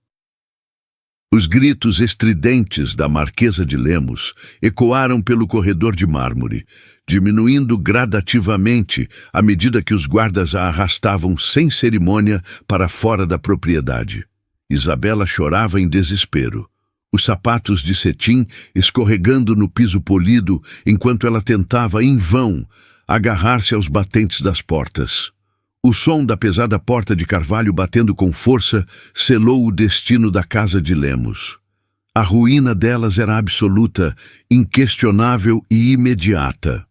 Os gritos estridentes da Marquesa de Lemos ecoaram pelo corredor de mármore, diminuindo gradativamente à medida que os guardas a arrastavam sem cerimônia para fora da propriedade. Isabela chorava em desespero, os sapatos de cetim escorregando no piso polido enquanto ela tentava, em vão, agarrar-se aos batentes das portas. O som da pesada porta de carvalho batendo com força selou o destino da casa de Lemos. A ruína delas era absoluta, inquestionável e imediata.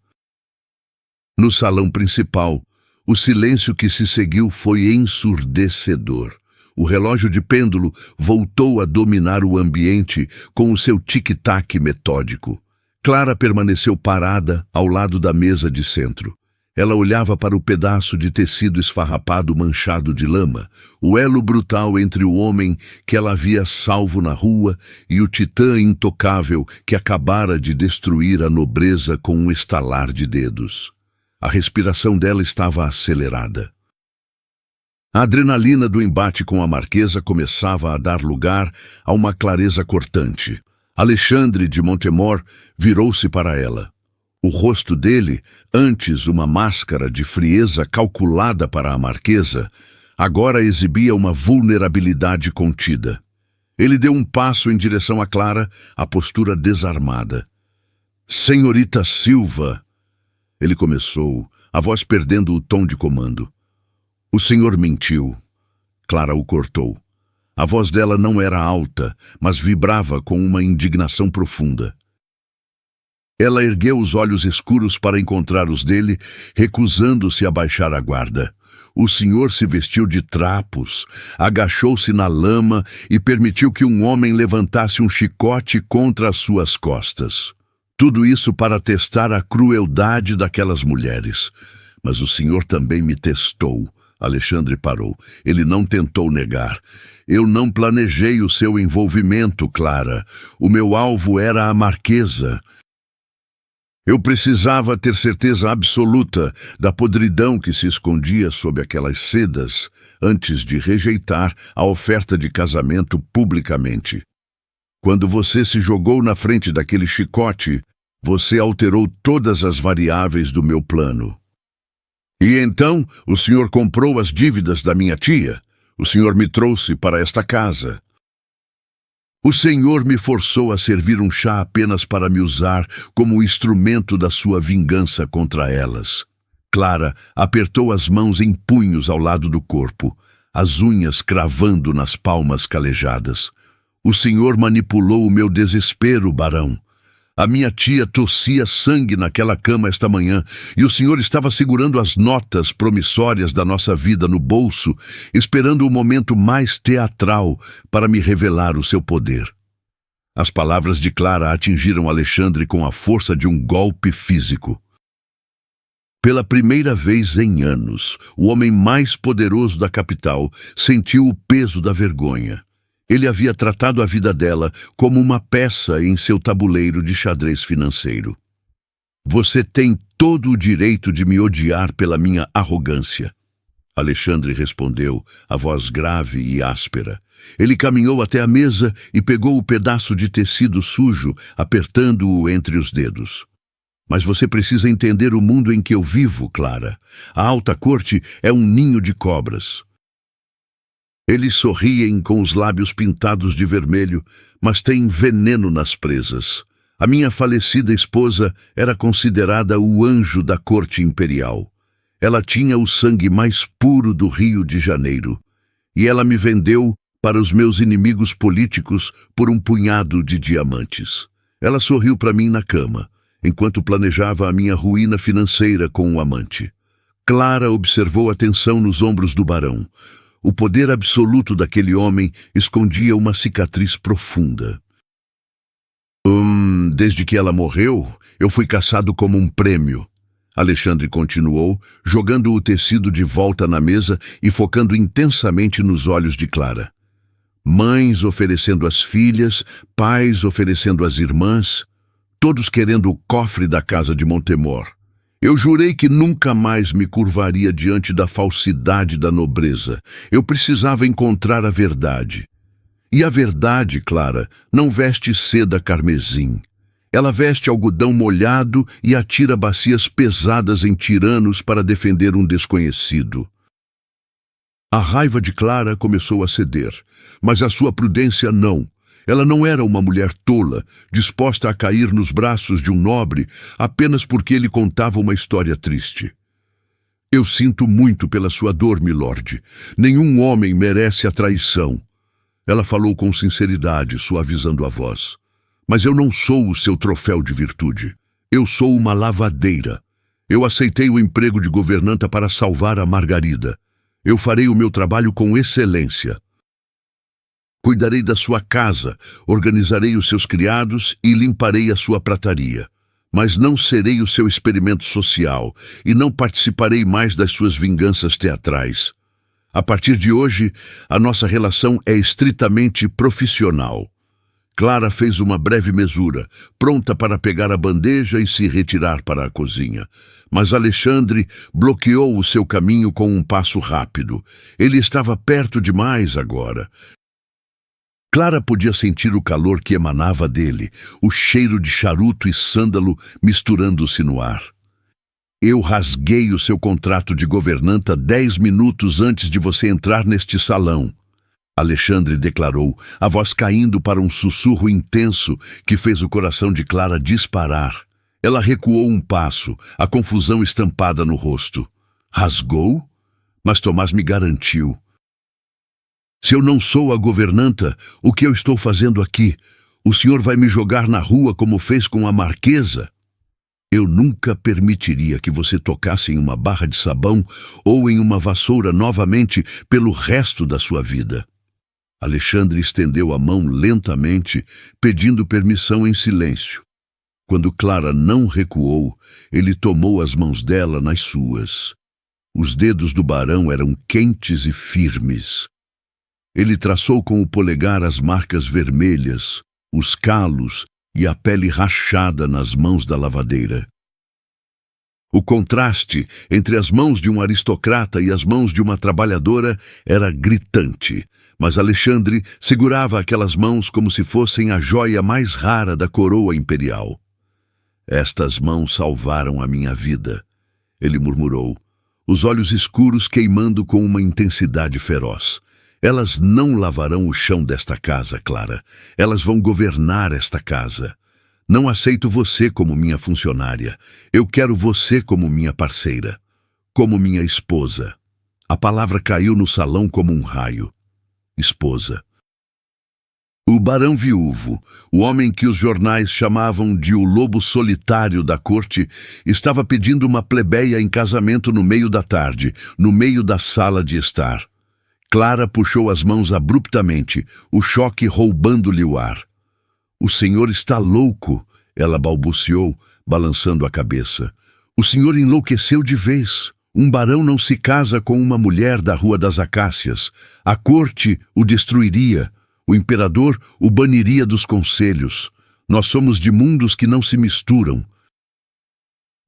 No salão principal, o silêncio que se seguiu foi ensurdecedor. O relógio de pêndulo voltou a dominar o ambiente com o seu tic-tac metódico. Clara permaneceu parada ao lado da mesa de centro. Ela olhava para o pedaço de tecido esfarrapado manchado de lama, o elo brutal entre o homem que ela havia salvo na rua e o titã intocável que acabara de destruir a nobreza com um estalar de dedos. A respiração dela estava acelerada. A adrenalina do embate com a marquesa começava a dar lugar a uma clareza cortante. Alexandre de Montemor virou-se para ela. O rosto dele, antes uma máscara de frieza calculada para a marquesa, agora exibia uma vulnerabilidade contida. Ele deu um passo em direção a Clara, a postura desarmada. "Senhorita Silva", ele começou, a voz perdendo o tom de comando. "O senhor mentiu." Clara o cortou. A voz dela não era alta, mas vibrava com uma indignação profunda. Ela ergueu os olhos escuros para encontrar os dele, recusando-se a baixar a guarda. O senhor se vestiu de trapos, agachou-se na lama e permitiu que um homem levantasse um chicote contra as suas costas. Tudo isso para testar a crueldade daquelas mulheres. Mas o senhor também me testou, Alexandre parou. Ele não tentou negar. Eu não planejei o seu envolvimento, Clara. O meu alvo era a Marquesa. Eu precisava ter certeza absoluta da podridão que se escondia sob aquelas sedas antes de rejeitar a oferta de casamento publicamente. Quando você se jogou na frente daquele chicote, você alterou todas as variáveis do meu plano. E então o senhor comprou as dívidas da minha tia. O senhor me trouxe para esta casa. O senhor me forçou a servir um chá apenas para me usar como instrumento da sua vingança contra elas. Clara apertou as mãos em punhos ao lado do corpo, as unhas cravando nas palmas calejadas. O senhor manipulou o meu desespero, barão. A minha tia tossia sangue naquela cama esta manhã, e o senhor estava segurando as notas promissórias da nossa vida no bolso, esperando o momento mais teatral para me revelar o seu poder. As palavras de Clara atingiram Alexandre com a força de um golpe físico. Pela primeira vez em anos, o homem mais poderoso da capital sentiu o peso da vergonha. Ele havia tratado a vida dela como uma peça em seu tabuleiro de xadrez financeiro. Você tem todo o direito de me odiar pela minha arrogância. Alexandre respondeu, a voz grave e áspera. Ele caminhou até a mesa e pegou o pedaço de tecido sujo, apertando-o entre os dedos. Mas você precisa entender o mundo em que eu vivo, Clara. A alta corte é um ninho de cobras. Eles sorriem com os lábios pintados de vermelho, mas têm veneno nas presas. A minha falecida esposa era considerada o anjo da corte imperial. Ela tinha o sangue mais puro do Rio de Janeiro. E ela me vendeu para os meus inimigos políticos por um punhado de diamantes. Ela sorriu para mim na cama, enquanto planejava a minha ruína financeira com o amante. Clara observou a tensão nos ombros do barão. O poder absoluto daquele homem escondia uma cicatriz profunda. Desde que ela morreu, eu fui caçado como um prêmio. Alexandre continuou, jogando o tecido de volta na mesa e focando intensamente nos olhos de Clara. Mães oferecendo às filhas, pais oferecendo às irmãs, todos querendo o cofre da casa de Montemor. Eu jurei que nunca mais me curvaria diante da falsidade da nobreza. Eu precisava encontrar a verdade. E a verdade, Clara, não veste seda carmesim. Ela veste algodão molhado e atira bacias pesadas em tiranos para defender um desconhecido. A raiva de Clara começou a ceder, mas a sua prudência não. Ela não era uma mulher tola, disposta a cair nos braços de um nobre apenas porque ele contava uma história triste. Eu sinto muito pela sua dor, milord. Nenhum homem merece a traição. Ela falou com sinceridade, suavizando a voz. Mas eu não sou o seu troféu de virtude. Eu sou uma lavadeira. Eu aceitei o emprego de governanta para salvar a Margarida. Eu farei o meu trabalho com excelência. Cuidarei da sua casa, organizarei os seus criados e limparei a sua prataria. Mas não serei o seu experimento social e não participarei mais das suas vinganças teatrais. A partir de hoje, a nossa relação é estritamente profissional. Clara fez uma breve mesura, pronta para pegar a bandeja e se retirar para a cozinha. Mas Alexandre bloqueou o seu caminho com um passo rápido. Ele estava perto demais agora. Clara podia sentir o calor que emanava dele, o cheiro de charuto e sândalo misturando-se no ar. Eu rasguei o seu contrato de governanta 10 minutos antes de você entrar neste salão. Alexandre declarou, a voz caindo para um sussurro intenso que fez o coração de Clara disparar. Ela recuou um passo, a confusão estampada no rosto. Rasgou? Mas Tomás me garantiu. Se eu não sou a governanta, o que eu estou fazendo aqui? O senhor vai me jogar na rua como fez com a Marquesa? Eu nunca permitiria que você tocasse em uma barra de sabão ou em uma vassoura novamente pelo resto da sua vida. Alexandre estendeu a mão lentamente, pedindo permissão em silêncio. Quando Clara não recuou, ele tomou as mãos dela nas suas. Os dedos do barão eram quentes e firmes. Ele traçou com o polegar as marcas vermelhas, os calos e a pele rachada nas mãos da lavadeira. O contraste entre as mãos de um aristocrata e as mãos de uma trabalhadora era gritante, mas Alexandre segurava aquelas mãos como se fossem a joia mais rara da coroa imperial. Estas mãos salvaram a minha vida, ele murmurou, os olhos escuros queimando com uma intensidade feroz. Elas não lavarão o chão desta casa, Clara. Elas vão governar esta casa. Não aceito você como minha funcionária. Eu quero você como minha parceira, como minha esposa. A palavra caiu no salão como um raio. Esposa. O barão viúvo, o homem que os jornais chamavam de o lobo solitário da corte, estava pedindo uma plebeia em casamento no meio da tarde, no meio da sala de estar. Clara puxou as mãos abruptamente, o choque roubando-lhe o ar. O senhor está louco, ela balbuciou, balançando a cabeça. O senhor enlouqueceu de vez. Um barão não se casa com uma mulher da Rua das Acácias. A corte o destruiria. O imperador o baniria dos conselhos. Nós somos de mundos que não se misturam.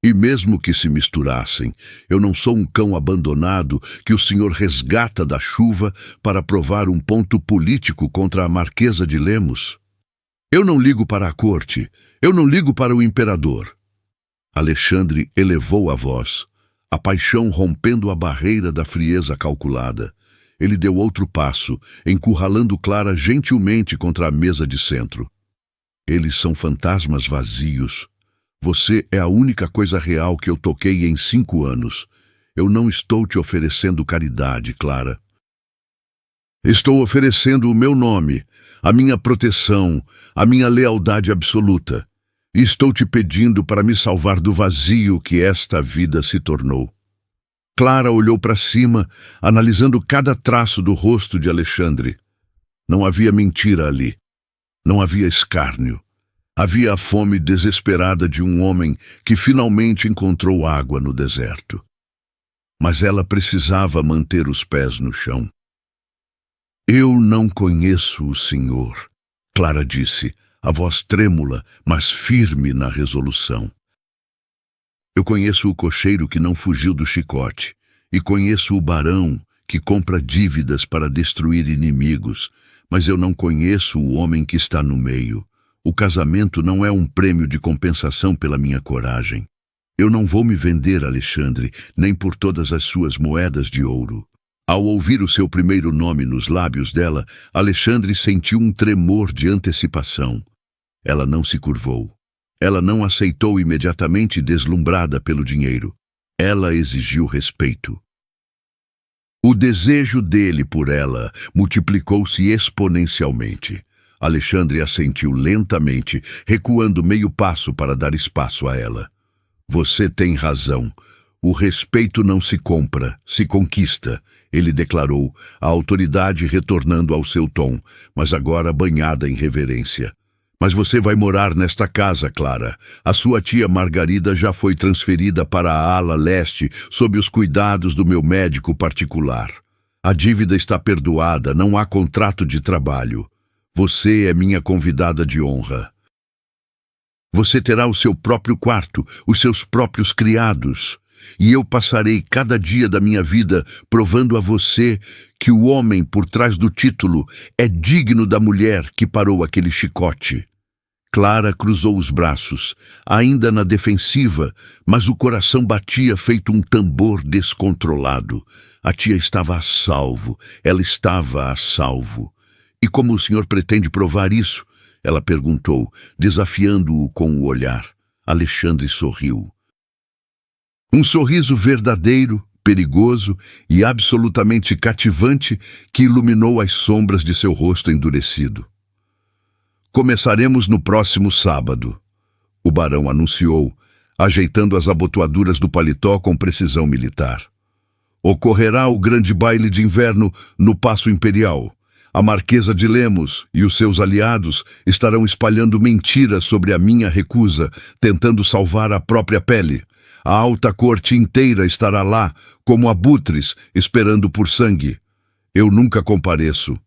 E mesmo que se misturassem, eu não sou um cão abandonado que o senhor resgata da chuva para provar um ponto político contra a Marquesa de Lemos. Eu não ligo para a corte, eu não ligo para o imperador. Alexandre elevou a voz, a paixão rompendo a barreira da frieza calculada. Ele deu outro passo, encurralando Clara gentilmente contra a mesa de centro. Eles são fantasmas vazios. Você é a única coisa real que eu toquei em 5 anos. Eu não estou te oferecendo caridade, Clara. Estou oferecendo o meu nome, a minha proteção, a minha lealdade absoluta. E estou te pedindo para me salvar do vazio que esta vida se tornou. Clara olhou para cima, analisando cada traço do rosto de Alexandre. Não havia mentira ali. Não havia escárnio. Havia a fome desesperada de um homem que finalmente encontrou água no deserto. Mas ela precisava manter os pés no chão. Eu não conheço o senhor, Clara disse, a voz trêmula, mas firme na resolução. Eu conheço o cocheiro que não fugiu do chicote, e conheço o barão que compra dívidas para destruir inimigos, mas eu não conheço o homem que está no meio. O casamento não é um prêmio de compensação pela minha coragem. Eu não vou me vender, Alexandre, nem por todas as suas moedas de ouro. Ao ouvir o seu primeiro nome nos lábios dela, Alexandre sentiu um tremor de antecipação. Ela não se curvou. Ela não aceitou imediatamente deslumbrada pelo dinheiro. Ela exigiu respeito. O desejo dele por ela multiplicou-se exponencialmente. Alexandre assentiu lentamente, recuando meio passo para dar espaço a ela. Você tem razão. O respeito não se compra, se conquista, ele declarou, a autoridade retornando ao seu tom, mas agora banhada em reverência. Mas você vai morar nesta casa, Clara. A sua tia Margarida já foi transferida para a ala leste sob os cuidados do meu médico particular. A dívida está perdoada, não há contrato de trabalho. Você é minha convidada de honra. Você terá o seu próprio quarto, os seus próprios criados. E eu passarei cada dia da minha vida provando a você que o homem por trás do título é digno da mulher que parou aquele chicote. Clara cruzou os braços, ainda na defensiva, mas o coração batia feito um tambor descontrolado. A tia estava a salvo, ela estava a salvo. E como o senhor pretende provar isso? Ela perguntou, desafiando-o com o olhar. Alexandre sorriu. Um sorriso verdadeiro, perigoso e absolutamente cativante que iluminou as sombras de seu rosto endurecido. Começaremos no próximo sábado, o barão anunciou, ajeitando as abotoaduras do paletó com precisão militar. Ocorrerá o grande baile de inverno no Paço Imperial. A Marquesa de Lemos e os seus aliados estarão espalhando mentiras sobre a minha recusa, tentando salvar a própria pele. A alta corte inteira estará lá, como abutres, esperando por sangue. Eu nunca compareço.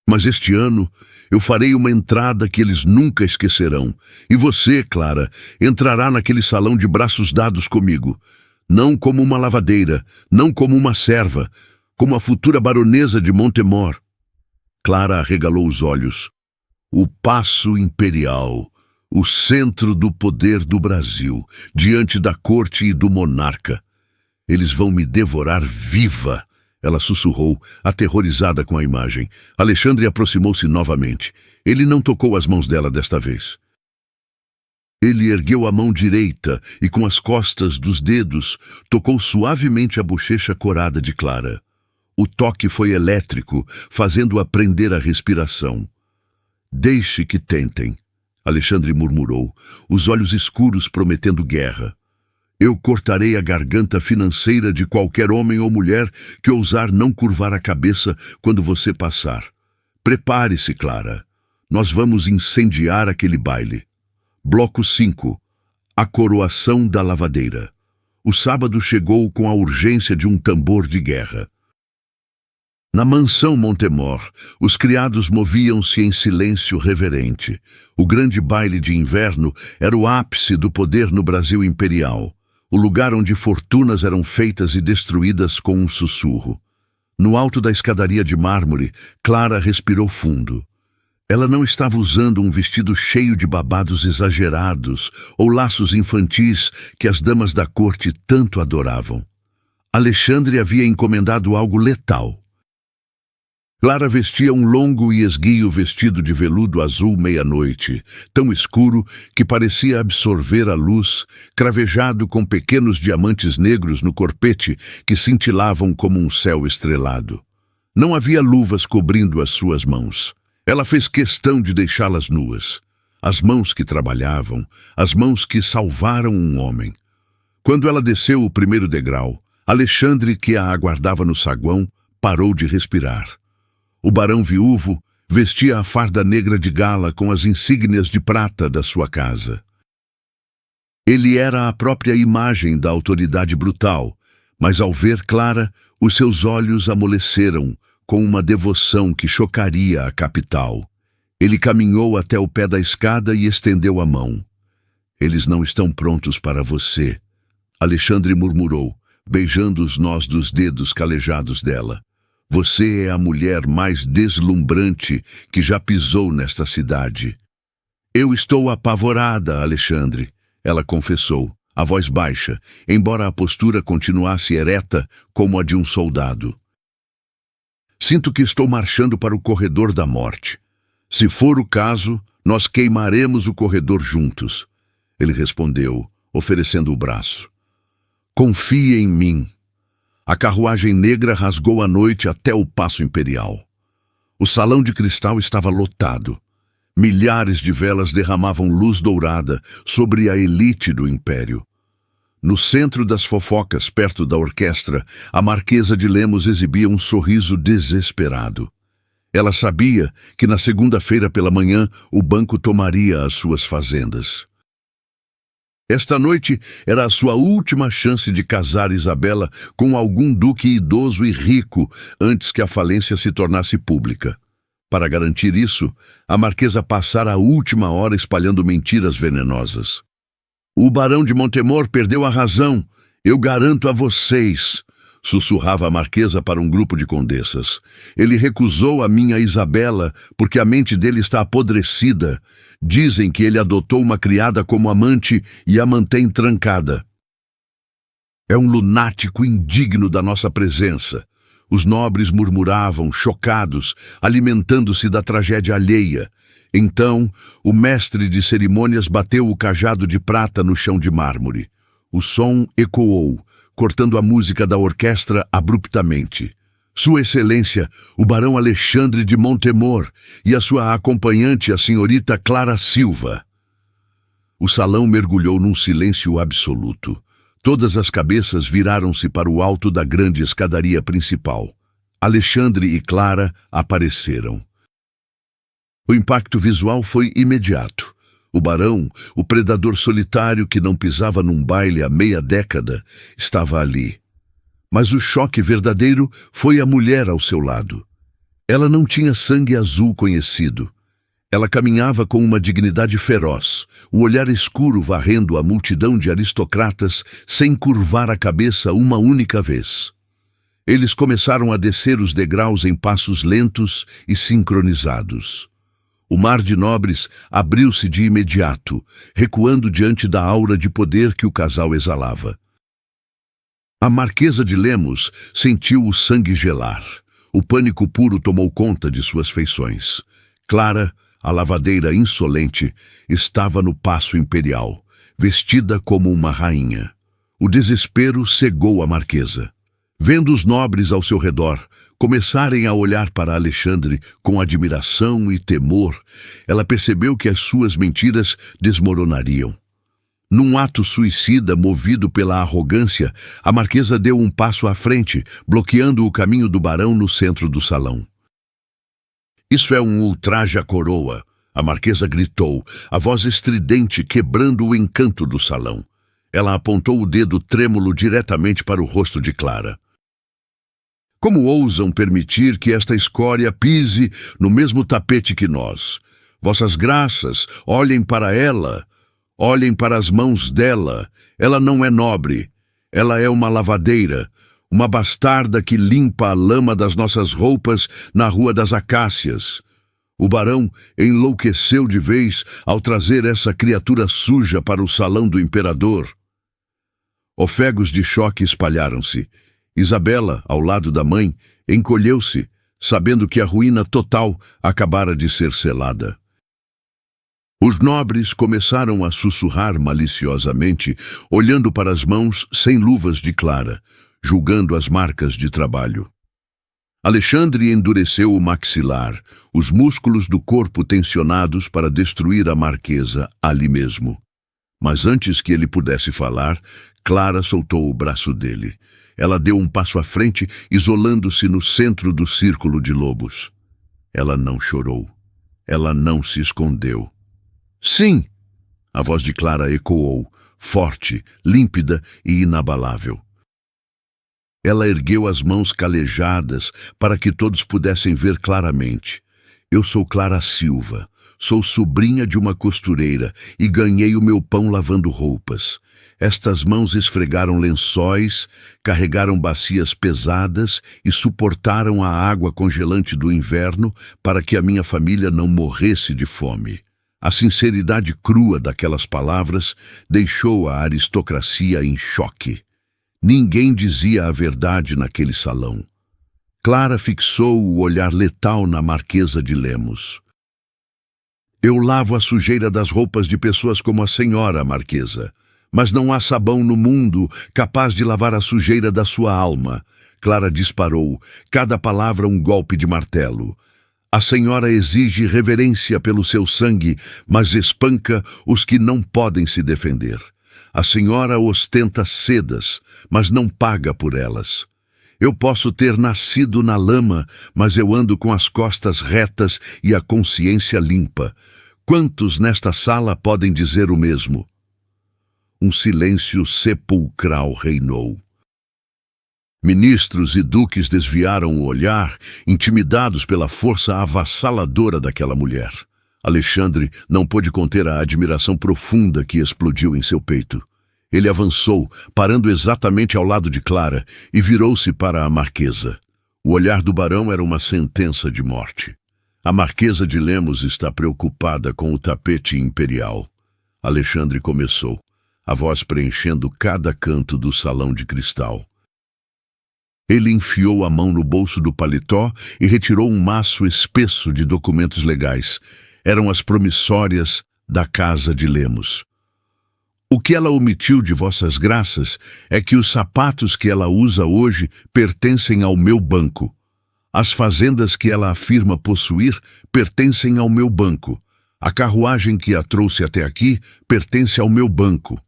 Mas este ano eu farei uma entrada que eles nunca esquecerão. E você, Clara, entrará naquele salão de braços dados comigo. Não como uma lavadeira, não como uma serva, como a futura baronesa de Montemor. Clara arregalou os olhos. O Paço Imperial, o centro do poder do Brasil, diante da corte e do monarca. Eles vão me devorar viva. Ela sussurrou, aterrorizada com a imagem. Alexandre aproximou-se novamente. Ele não tocou as mãos dela desta vez. Ele ergueu a mão direita e, com as costas dos dedos, tocou suavemente a bochecha corada de Clara. O toque foi elétrico, fazendo-a prender a respiração. Deixe que tentem, Alexandre murmurou, os olhos escuros prometendo guerra. Eu cortarei a garganta financeira de qualquer homem ou mulher que ousar não curvar a cabeça quando você passar. Prepare-se, Clara. Nós vamos incendiar aquele baile. Bloco 5. A coroação da lavadeira. O sábado chegou com a urgência de um tambor de guerra. Na mansão Montemor, os criados moviam-se em silêncio reverente. O grande baile de inverno era o ápice do poder no Brasil imperial. O lugar onde fortunas eram feitas e destruídas com um sussurro. No alto da escadaria de mármore, Clara respirou fundo. Ela não estava usando um vestido cheio de babados exagerados ou laços infantis que as damas da corte tanto adoravam. Alexandre havia encomendado algo letal. Clara vestia um longo e esguio vestido de veludo azul meia-noite, tão escuro que parecia absorver a luz, cravejado com pequenos diamantes negros no corpete que cintilavam como um céu estrelado. Não havia luvas cobrindo as suas mãos. Ela fez questão de deixá-las nuas. As mãos que trabalhavam, as mãos que salvaram um homem. Quando ela desceu o primeiro degrau, Alexandre, que a aguardava no saguão, parou de respirar. O barão viúvo vestia a farda negra de gala com as insígnias de prata da sua casa. Ele era a própria imagem da autoridade brutal, mas ao ver Clara, os seus olhos amoleceram com uma devoção que chocaria a capital. Ele caminhou até o pé da escada e estendeu a mão. Eles não estão prontos para você, Alexandre murmurou, beijando os nós dos dedos calejados dela. Você é a mulher mais deslumbrante que já pisou nesta cidade. Eu estou apavorada, Alexandre, ela confessou, a voz baixa, embora a postura continuasse ereta como a de um soldado. Sinto que estou marchando para o corredor da morte. Se for o caso, nós queimaremos o corredor juntos. Ele respondeu, oferecendo o braço. Confie em mim. A carruagem negra rasgou a noite até o Paço Imperial. O salão de cristal estava lotado. Milhares de velas derramavam luz dourada sobre a elite do império. No centro das fofocas, perto da orquestra, a Marquesa de Lemos exibia um sorriso desesperado. Ela sabia que na segunda-feira pela manhã o banco tomaria as suas fazendas. Esta noite era a sua última chance de casar Isabela com algum duque idoso e rico antes que a falência se tornasse pública. Para garantir isso, a marquesa passara a última hora espalhando mentiras venenosas. O barão de Montemor perdeu a razão. Eu garanto a vocês, sussurrava a marquesa para um grupo de condessas. Ele recusou a minha Isabela porque a mente dele está apodrecida. Dizem que ele adotou uma criada como amante e a mantém trancada. É um lunático indigno da nossa presença. Os nobres murmuravam, chocados, alimentando-se da tragédia alheia. Então, o mestre de cerimônias bateu o cajado de prata no chão de mármore. O som ecoou, cortando a música da orquestra abruptamente. Sua Excelência, o barão Alexandre de Montemor e a sua acompanhante, a senhorita Clara Silva. O salão mergulhou num silêncio absoluto. Todas as cabeças viraram-se para o alto da grande escadaria principal. Alexandre e Clara apareceram. O impacto visual foi imediato. O barão, o predador solitário que não pisava num baile há meia década, estava ali. Mas o choque verdadeiro foi a mulher ao seu lado. Ela não tinha sangue azul conhecido. Ela caminhava com uma dignidade feroz, o olhar escuro varrendo a multidão de aristocratas sem curvar a cabeça uma única vez. Eles começaram a descer os degraus em passos lentos e sincronizados. O mar de nobres abriu-se de imediato, recuando diante da aura de poder que o casal exalava. A Marquesa de Lemos sentiu o sangue gelar. O pânico puro tomou conta de suas feições. Clara, a lavadeira insolente, estava no paço imperial, vestida como uma rainha. O desespero cegou a marquesa. Vendo os nobres ao seu redor começarem a olhar para Alexandre com admiração e temor, ela percebeu que as suas mentiras desmoronariam. Num ato suicida movido pela arrogância, a marquesa deu um passo à frente, bloqueando o caminho do barão no centro do salão. "Isso é um ultraje à coroa", a marquesa gritou, a voz estridente quebrando o encanto do salão. Ela apontou o dedo trêmulo diretamente para o rosto de Clara. "Como ousam permitir que esta escória pise no mesmo tapete que nós? Vossas graças, olhem para ela, olhem para as mãos dela. Ela não é nobre, ela é uma lavadeira, uma bastarda que limpa a lama das nossas roupas na Rua das Acácias." O barão enlouqueceu de vez ao trazer essa criatura suja para o salão do imperador. Ofegos de choque espalharam-se. Isabela, ao lado da mãe, encolheu-se, sabendo que a ruína total acabara de ser selada. Os nobres começaram a sussurrar maliciosamente, olhando para as mãos sem luvas de Clara, julgando as marcas de trabalho. Alexandre endureceu o maxilar, os músculos do corpo tensionados para destruir a marquesa ali mesmo. Mas antes que ele pudesse falar, Clara soltou o braço dele. Ela deu um passo à frente, isolando-se no centro do círculo de lobos. Ela não chorou. Ela não se escondeu. "Sim!" A voz de Clara ecoou, forte, límpida e inabalável. Ela ergueu as mãos calejadas para que todos pudessem ver claramente. "Eu sou Clara Silva, sou sobrinha de uma costureira e ganhei o meu pão lavando roupas. Estas mãos esfregaram lençóis, carregaram bacias pesadas e suportaram a água congelante do inverno para que a minha família não morresse de fome." A sinceridade crua daquelas palavras deixou a aristocracia em choque. Ninguém dizia a verdade naquele salão. Clara fixou o olhar letal na Marquesa de Lemos. "Eu lavo a sujeira das roupas de pessoas como a senhora, Marquesa. Mas não há sabão no mundo capaz de lavar a sujeira da sua alma." Clara disparou, cada palavra um golpe de martelo. "A senhora exige reverência pelo seu sangue, mas espanca os que não podem se defender. A senhora ostenta sedas, mas não paga por elas. Eu posso ter nascido na lama, mas eu ando com as costas retas e a consciência limpa. Quantos nesta sala podem dizer o mesmo?" Um silêncio sepulcral reinou. Ministros e duques desviaram o olhar, intimidados pela força avassaladora daquela mulher. Alexandre não pôde conter a admiração profunda que explodiu em seu peito. Ele avançou, parando exatamente ao lado de Clara, e virou-se para a marquesa. O olhar do barão era uma sentença de morte. "A Marquesa de Lemos está preocupada com o tapete imperial." Alexandre começou, a voz preenchendo cada canto do salão de cristal. Ele enfiou a mão no bolso do paletó e retirou um maço espesso de documentos legais. Eram as promissórias da Casa de Lemos. "O que ela omitiu de vossas graças é que os sapatos que ela usa hoje pertencem ao meu banco. As fazendas que ela afirma possuir pertencem ao meu banco. A carruagem que a trouxe até aqui pertence ao meu banco."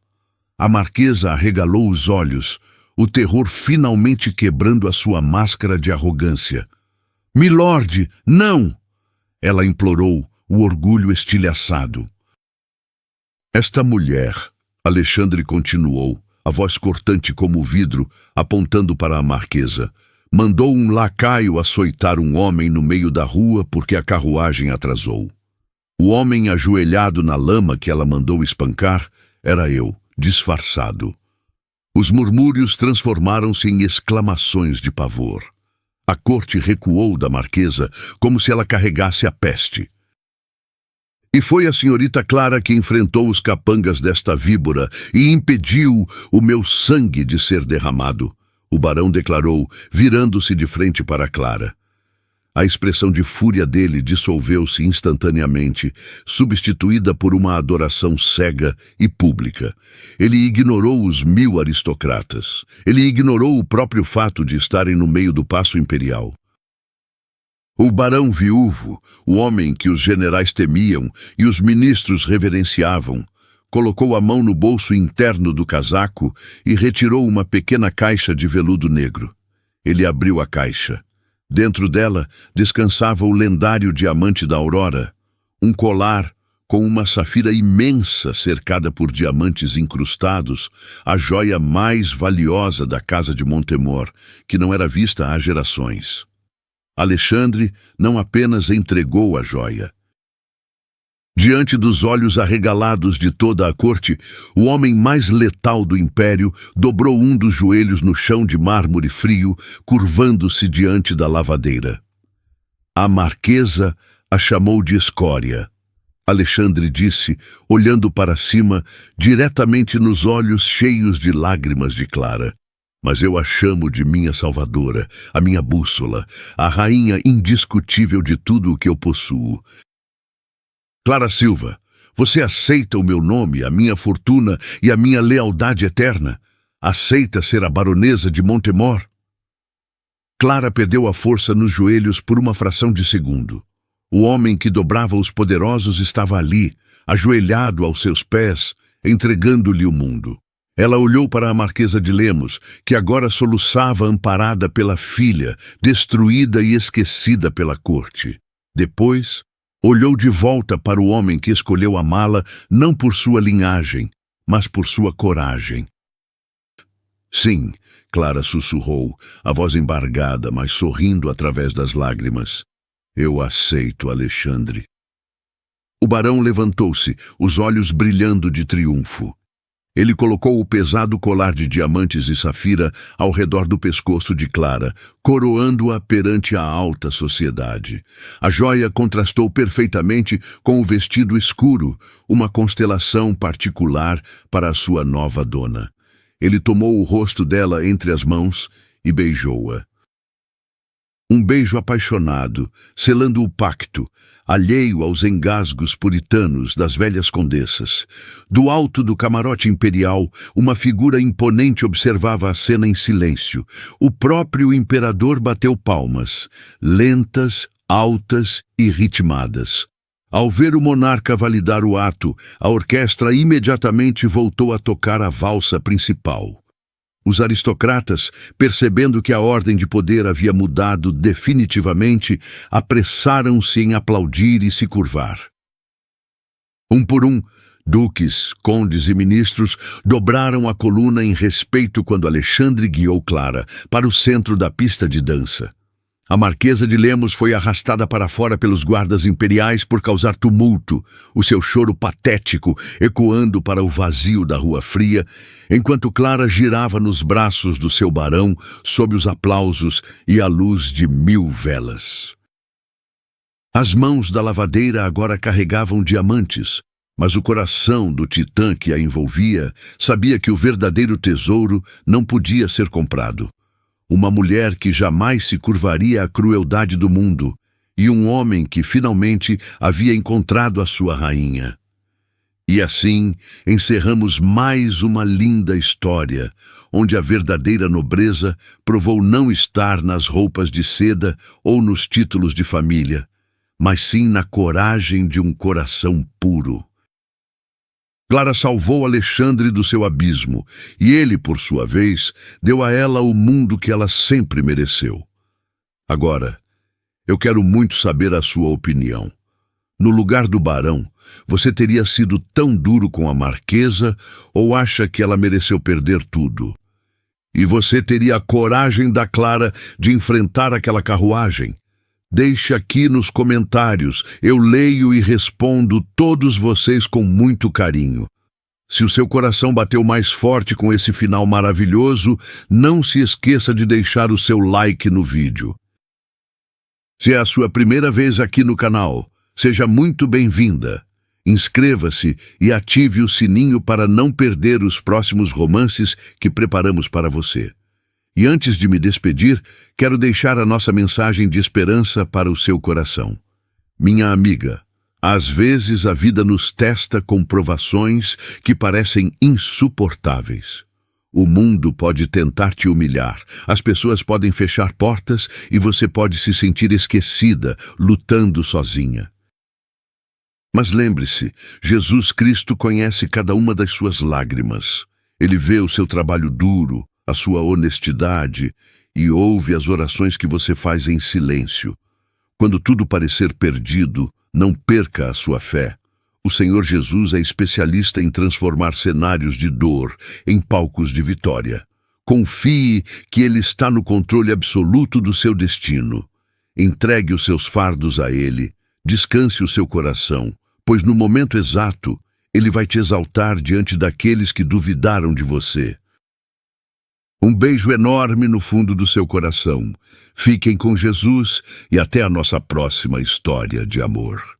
A marquesa arregalou os olhos, o terror finalmente quebrando a sua máscara de arrogância. "Milord, não!" Ela implorou, o orgulho estilhaçado. Esta mulher, Alexandre continuou, a voz cortante como vidro, apontando para a marquesa, mandou um lacaio açoitar um homem no meio da rua porque a carruagem atrasou. O homem ajoelhado na lama que ela mandou espancar era eu, disfarçado. Os murmúrios transformaram-se em exclamações de pavor. A corte recuou da marquesa como se ela carregasse a peste. E foi a senhorita Clara que enfrentou os capangas desta víbora e impediu o meu sangue de ser derramado, o barão declarou, virando-se de frente para Clara. A expressão de fúria dele dissolveu-se instantaneamente, substituída por uma adoração cega e pública. Ele ignorou os 1000 aristocratas. Ele ignorou o próprio fato de estarem no meio do Paço Imperial. O barão viúvo, o homem que os generais temiam e os ministros reverenciavam, colocou a mão no bolso interno do casaco e retirou uma pequena caixa de veludo negro. Ele abriu a caixa. Dentro dela descansava o lendário diamante da Aurora, um colar com uma safira imensa cercada por diamantes incrustados, a joia mais valiosa da casa de Montemor, que não era vista há gerações. Alexandre não apenas entregou a joia. Diante dos olhos arregalados de toda a corte, o homem mais letal do império dobrou um dos joelhos no chão de mármore frio, curvando-se diante da lavadeira. A marquesa a chamou de escória. Alexandre disse, olhando para cima, diretamente nos olhos cheios de lágrimas de Clara. Mas eu a chamo de minha salvadora, a minha bússola, a rainha indiscutível de tudo o que eu possuo. Clara Silva, você aceita o meu nome, a minha fortuna e a minha lealdade eterna? Aceita ser a baronesa de Montemor? Clara perdeu a força nos joelhos por uma fração de segundo. O homem que dobrava os poderosos estava ali, ajoelhado aos seus pés, entregando-lhe o mundo. Ela olhou para a marquesa de Lemos, que agora soluçava amparada pela filha, destruída e esquecida pela corte. Depois, olhou de volta para o homem que escolheu amá-la não por sua linhagem, mas por sua coragem. Sim, Clara sussurrou, a voz embargada, mas sorrindo através das lágrimas. Eu aceito, Alexandre. O barão levantou-se, os olhos brilhando de triunfo. Ele colocou o pesado colar de diamantes e safira ao redor do pescoço de Clara, coroando-a perante a alta sociedade. A joia contrastou perfeitamente com o vestido escuro, uma constelação particular para a sua nova dona. Ele tomou o rosto dela entre as mãos e beijou-a. Um beijo apaixonado, selando o pacto, alheio aos engasgos puritanos das velhas condessas. Do alto do camarote imperial, uma figura imponente observava a cena em silêncio. O próprio imperador bateu palmas, lentas, altas e ritmadas. Ao ver o monarca validar o ato, a orquestra imediatamente voltou a tocar a valsa principal. Os aristocratas, percebendo que a ordem de poder havia mudado definitivamente, apressaram-se em aplaudir e se curvar. Um por um, duques, condes e ministros dobraram a coluna em respeito quando Alexandre guiou Clara para o centro da pista de dança. A marquesa de Lemos foi arrastada para fora pelos guardas imperiais por causar tumulto, o seu choro patético ecoando para o vazio da Rua Fria, enquanto Clara girava nos braços do seu barão sob os aplausos e a luz de 1000 velas. As mãos da lavadeira agora carregavam diamantes, mas o coração do titã que a envolvia sabia que o verdadeiro tesouro não podia ser comprado. Uma mulher que jamais se curvaria à crueldade do mundo, e um homem que finalmente havia encontrado a sua rainha. E assim encerramos mais uma linda história, onde a verdadeira nobreza provou não estar nas roupas de seda ou nos títulos de família, mas sim na coragem de um coração puro. Clara salvou Alexandre do seu abismo, e ele, por sua vez, deu a ela o mundo que ela sempre mereceu. Agora, eu quero muito saber a sua opinião. No lugar do barão, você teria sido tão duro com a marquesa ou acha que ela mereceu perder tudo? E você teria a coragem da Clara de enfrentar aquela carruagem? Deixe aqui nos comentários, eu leio e respondo todos vocês com muito carinho. Se o seu coração bateu mais forte com esse final maravilhoso, não se esqueça de deixar o seu like no vídeo. Se é a sua primeira vez aqui no canal, seja muito bem-vinda. Inscreva-se e ative o sininho para não perder os próximos romances que preparamos para você. E antes de me despedir, quero deixar a nossa mensagem de esperança para o seu coração. Minha amiga, às vezes a vida nos testa com provações que parecem insuportáveis. O mundo pode tentar te humilhar, as pessoas podem fechar portas e você pode se sentir esquecida, lutando sozinha. Mas lembre-se, Jesus Cristo conhece cada uma das suas lágrimas. Ele vê o seu trabalho duro, a sua honestidade e ouve as orações que você faz em silêncio. Quando tudo parecer perdido, não perca a sua fé. O Senhor Jesus é especialista em transformar cenários de dor em palcos de vitória. Confie que Ele está no controle absoluto do seu destino. Entregue os seus fardos a Ele, descanse o seu coração, pois no momento exato, Ele vai te exaltar diante daqueles que duvidaram de você. Um beijo enorme no fundo do seu coração. Fiquem com Jesus e até a nossa próxima história de amor.